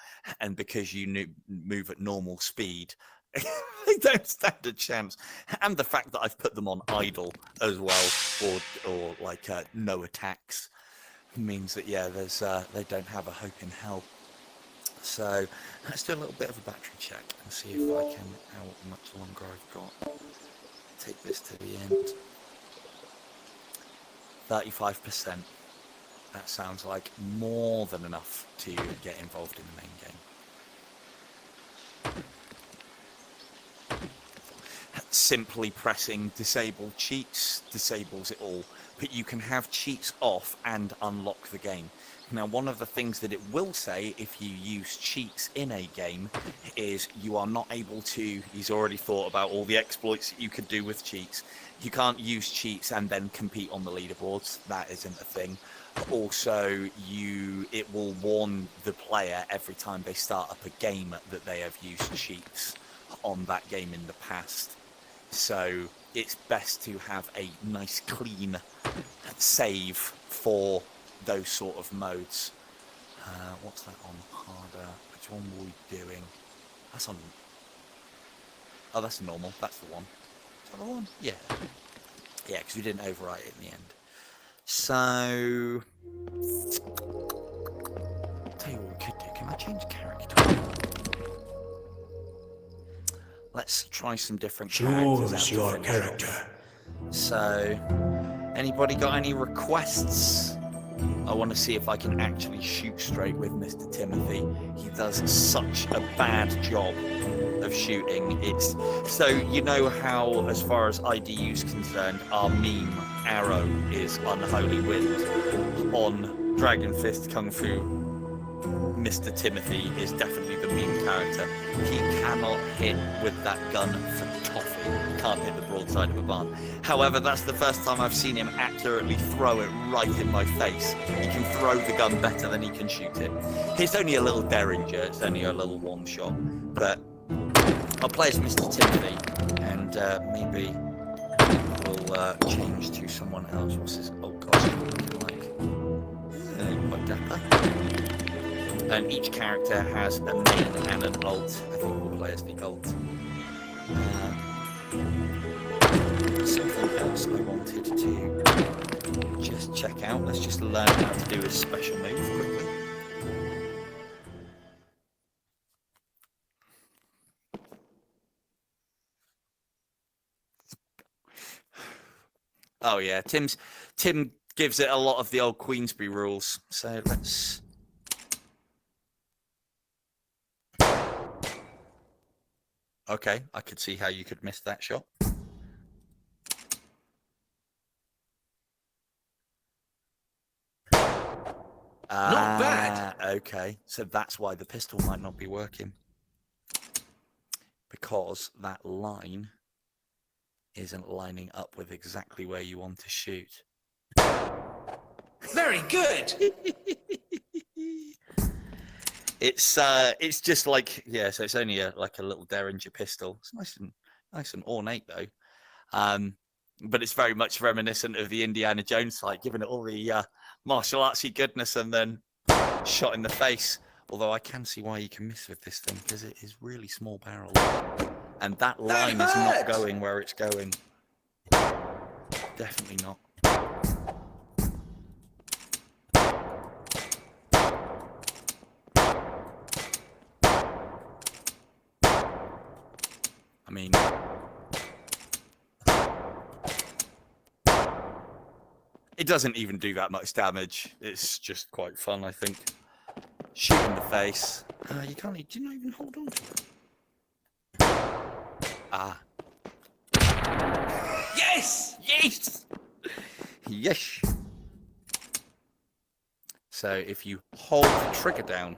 and because you move at normal speed, they don't stand a chance. And the fact that I've put them on idle as well, or like no attacks, means that yeah, there's they don't have a hope in hell. So let's do a little bit of a battery check and see if I can, how much longer I've got. Take this to the end. 35%. That sounds like more than enough to get involved in the main game. Simply pressing disable cheats disables it all, but you can have cheats off and unlock the game. Now, one of the things that it will say if you use cheats in a game is you are not able to, he's already thought about all the exploits that you could do with cheats. You can't use cheats and then compete on the leaderboards. That isn't a thing. Also, it will warn the player every time they start up a game that they have used cheats on that game in the past. So it's best to have a nice clean save for those sort of modes. What's that on harder? Which one were we doing? That's on... Oh, that's normal. That's the one. Is that the one? Yeah. Yeah, because we didn't overwrite it in the end. So... Tell you what we could do. Can I change character? Let's try some different characters. Choose your character. So, anybody got any requests? I want to see if I can actually shoot straight with Mr. Timothy. He does such a bad job of shooting. It's so, you know how, as far as IDU is concerned, our meme arrow is Unholy Wind. On Dragon Fist Kung Fu Mr. Timothy is definitely the meme character. He cannot hit with that gun for toffee. He can't hit the broadside of a barn. However, that's the first time I've seen him accurately throw it right in my face. He can throw the gun better than he can shoot it. It's only a little derringer, it's only a little one shot. But I'll play as Mr. Timothy, and maybe we'll change to someone else. What's his? Oh gosh, like quite dapper. And each character has a main and an ult. I think we'll play as the ult. Something else I wanted to just check out. Let's just learn how to do his special move quickly. Oh yeah, Tim gives it a lot of the old Queensberry rules. So let's. Okay, I could see how you could miss that shot. Not bad. Okay, so that's why the pistol might not be working. Because that line isn't lining up with exactly where you want to shoot. Very good. It's just like, yeah, so it's only like a little Derringer pistol. It's nice and ornate though. But it's very much reminiscent of the Indiana Jones fight, giving it all the martial artsy goodness and then shot in the face. Although I can see why you can miss with this thing, because it is really small barrel. And that line is not going where it's going. Definitely not. I mean, it doesn't even do that much damage. It's just quite fun, I think. Shoot in the face. You can't. Do you not even hold on to it? Ah. Yes! Yes! Yes! So if you hold the trigger down,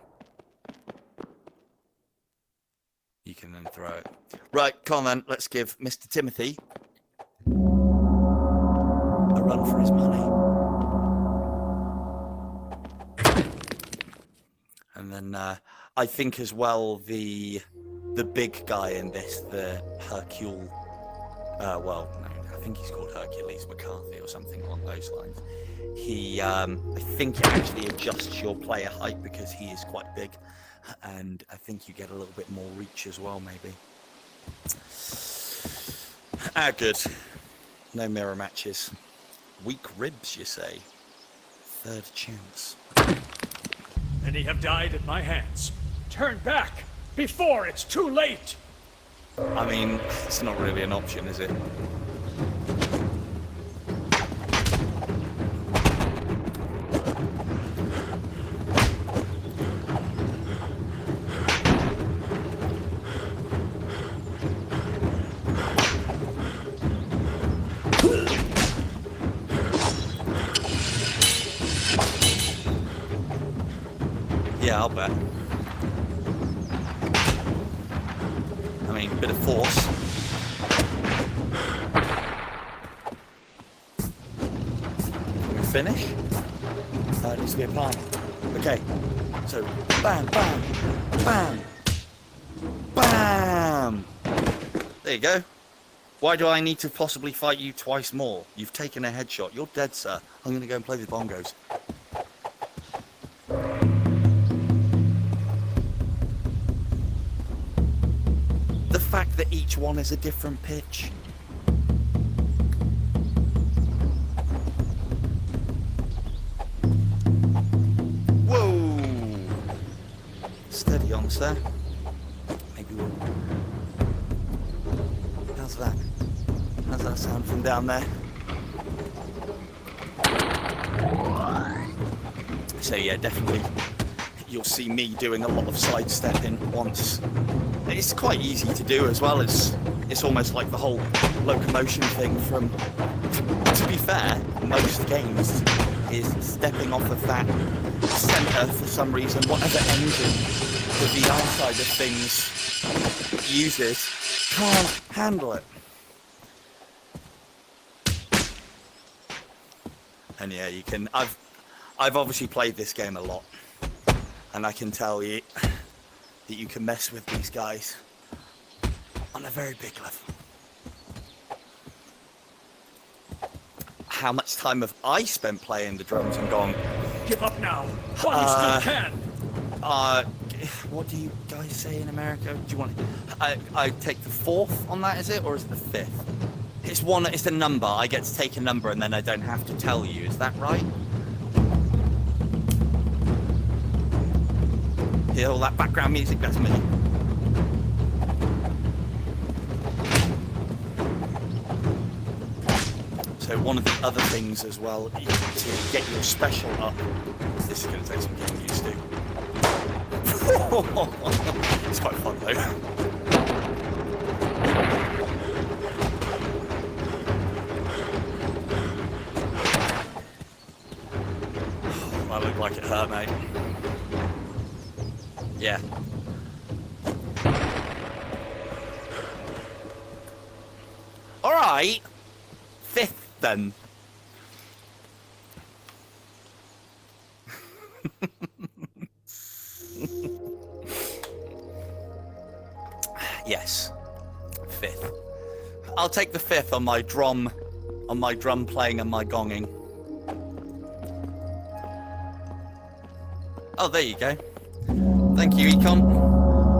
you can then throw it. Right, come on then. Let's give Mr. Timothy a run for his money. And then I think as well the big guy in this, the Hercule, well, no, I think he's called Hercules McCarthy or something along those lines. He, I think it actually adjusts your player height because he is quite big. And I think you get a little bit more reach as well, maybe. Good. No mirror matches. Weak ribs, you say? Third chance. Many have died at my hands. Turn back before it's too late. I mean, it's not really an option, is it? Yeah, I'll bet. I mean, a bit of force. Can we finish? It needs to be a plan. Okay, so bam, bam, bam, bam. There you go. Why do I need to possibly fight you twice more? You've taken a headshot. You're dead, sir. I'm going to go and play with bongos. The fact that each one is a different pitch. Whoa! Steady on, sir. Maybe we'll... How's that? How's that sound from down there? So yeah, definitely you'll see me doing a lot of sidestepping once. It's quite easy to do as well. It's almost like the whole locomotion thing from, to be fair, most games is stepping off of that center for some reason. Whatever engine the VR side of things uses can't handle it. And yeah, you can. I've obviously played this game a lot, and I can tell you that you can mess with these guys on a very big level. How much time have I spent playing the drums and gone, Give up now, while you still can. what do you guys say in America? Do you want? I take the 4th on that, is it, or is it the 5th? It's one. It's a number. I get to take a number, and then I don't have to tell you. Is that right? Hear all that background music? That's me. So one of the other things as well to get your special up. This is going to take some getting used to. It's quite fun though. That looked like it hurt, mate. Yeah. All right. 5th then. Yes. 5th. I'll take the 5th on my drum playing and my gonging. Oh, there you go. Thank you, Econ.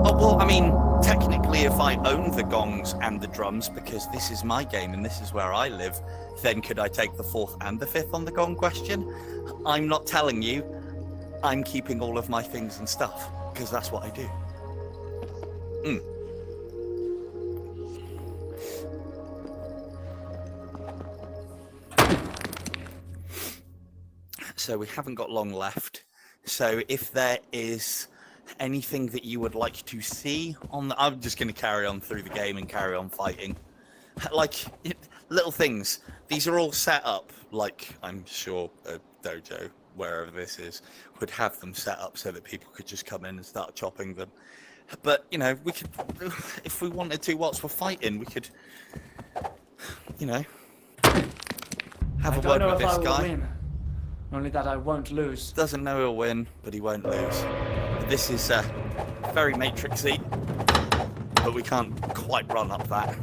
Oh, well, I mean, technically, if I own the gongs and the drums, because this is my game and this is where I live, then could I take the 4th and the 5th on the gong question? I'm not telling you. I'm keeping all of my things and stuff, because that's what I do. So we haven't got long left. So if there is anything that you would like to see on the... I'm just going to carry on through the game and carry on fighting. Like, little things. These are all set up, like I'm sure a dojo, wherever this is, would have them set up so that people could just come in and start chopping them. But, you know, we could... If we wanted to whilst we're fighting, we could... You know... Have a word with this guy. Win. Only that I won't lose. Doesn't know he'll win, but he won't lose. This is very Matrixy, but we can't quite run up that.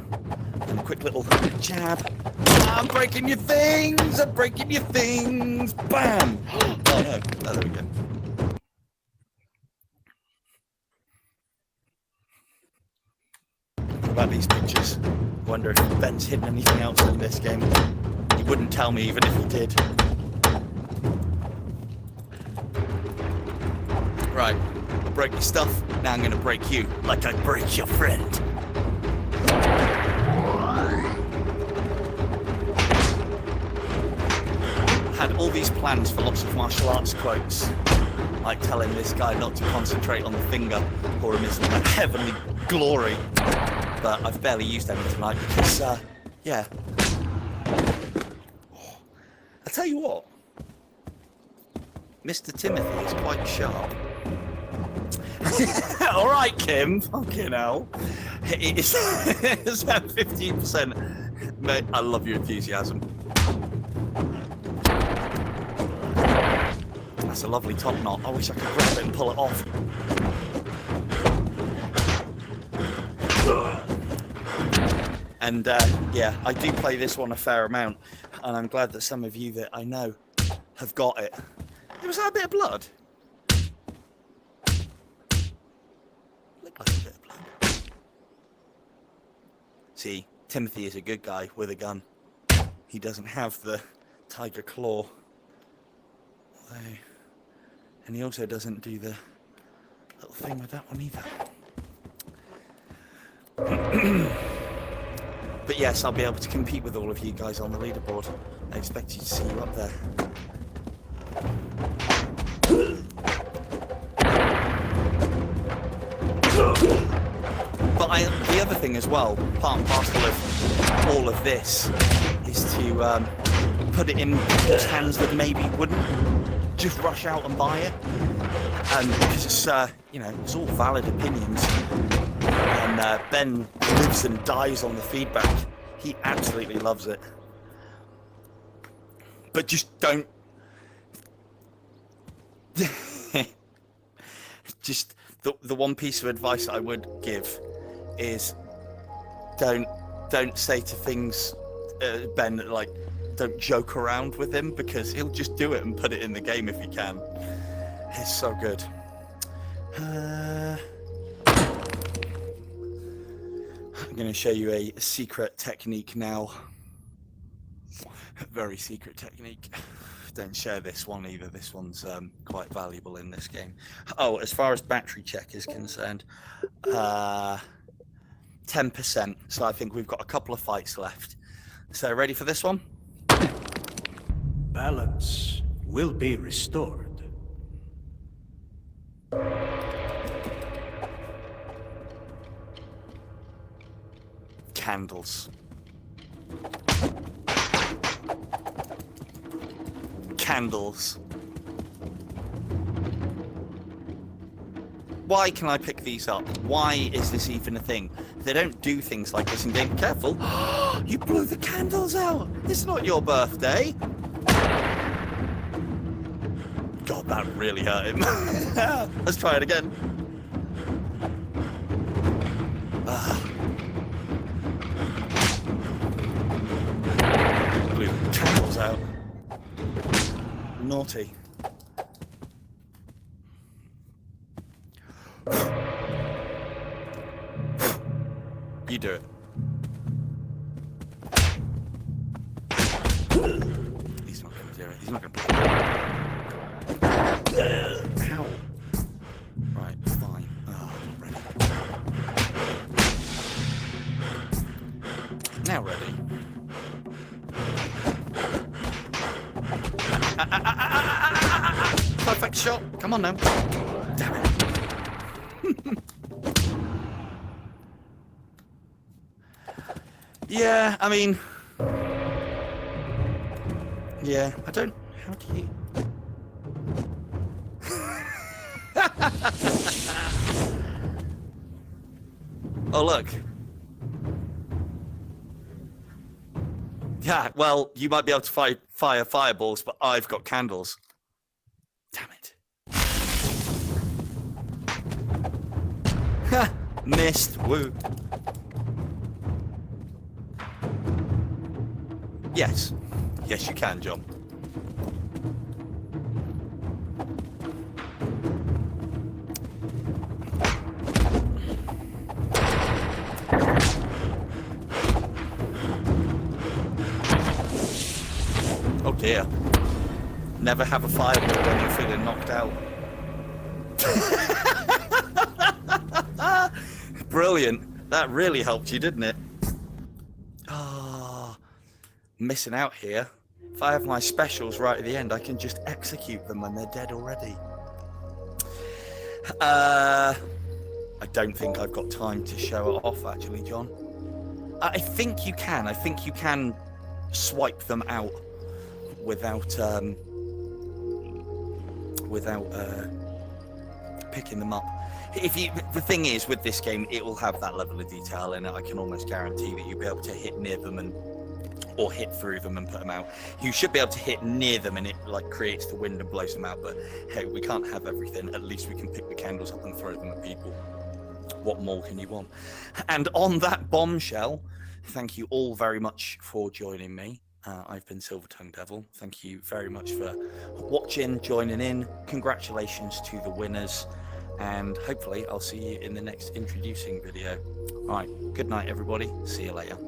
And a quick little jab. I'm breaking your things! I'm breaking your things! Bam! Oh no, there we go. What about these pictures? I wonder if Ben's hidden anything else in this game. He wouldn't tell me even if he did. Right, I broke your stuff, now I'm gonna break you, like I break your friend. Had all these plans for lots of martial arts quotes, like telling this guy not to concentrate on the finger or him in like heavenly glory, but I've barely used any tonight because, yeah. I'll tell you what, Mr. Timothy is quite sharp. All right, Kim. Fucking hell. It's about 15%. Mate, I love your enthusiasm. That's a lovely top knot. I wish I could grab it and pull it off. And yeah, I do play this one a fair amount, and I'm glad that some of you that I know have got it. Was that a bit of blood? Looked like a bit of blood. See, Timothy is a good guy with a gun. He doesn't have the tiger claw. Although, and he also doesn't do the little thing with that one either. But yes, I'll be able to compete with all of you guys on the leaderboard. I expect you to see you up there. But the other thing as well, part and parcel of all of this, is to put it in people's hands that maybe wouldn't just rush out and buy it. Because it's, you know, it's all valid opinions. And Ben lives and dies on the feedback. He absolutely loves it. But just don't... just the one piece of advice I would give is don't say to things, Ben, like, don't joke around with him, because he'll just do it and put it in the game if he can. It's so good. I'm going to show you a secret technique now. A very secret technique. Don't share this one either. This one's quite valuable in this game. Oh, as far as battery check is concerned, 10%. So I think we've got a couple of fights left. So ready for this one? Balance will be restored. Candles. Candles. Why can I pick these up? Why is this even a thing? They don't do things like this in game. Careful! You blew the candles out! It's not your birthday! God, that really hurt him. Let's try it again. Blew the candles out. Naughty. You do it. He's not going to do it. He's not going to play. Ow. Right, fine. Oh, ready. Now ready. Perfect shot. Come on now. Damn it. Yeah, I mean... Yeah, I don't... How do you... Oh, look. Yeah, well, you might be able to fire fireballs, but I've got candles. Damn it. Ha! Missed. Woo. Yes. Yes, you can, John. Oh dear. Never have a fireball when you're feeling knocked out. Brilliant. That really helped you, didn't it? Oh, missing out here. If I have my specials right at the end, I can just execute them when they're dead already. I don't think I've got time to show it off, actually, John. I think you can. I think you can swipe them out without picking them up. The thing is, with this game, it will have that level of detail in it. I can almost guarantee that you'll be able to hit near them or hit through them and put them out. You should be able to hit near them and it like creates the wind and blows them out. But hey, we can't have everything. At least we can pick the candles up and throw them at people. What more can you want? And on that bombshell, thank you all very much for joining me. I've been Silver Tongue Devil. Thank you very much for watching, joining in. Congratulations to the winners. And hopefully I'll see you in the next introducing video. All right, good night, everybody. See you later.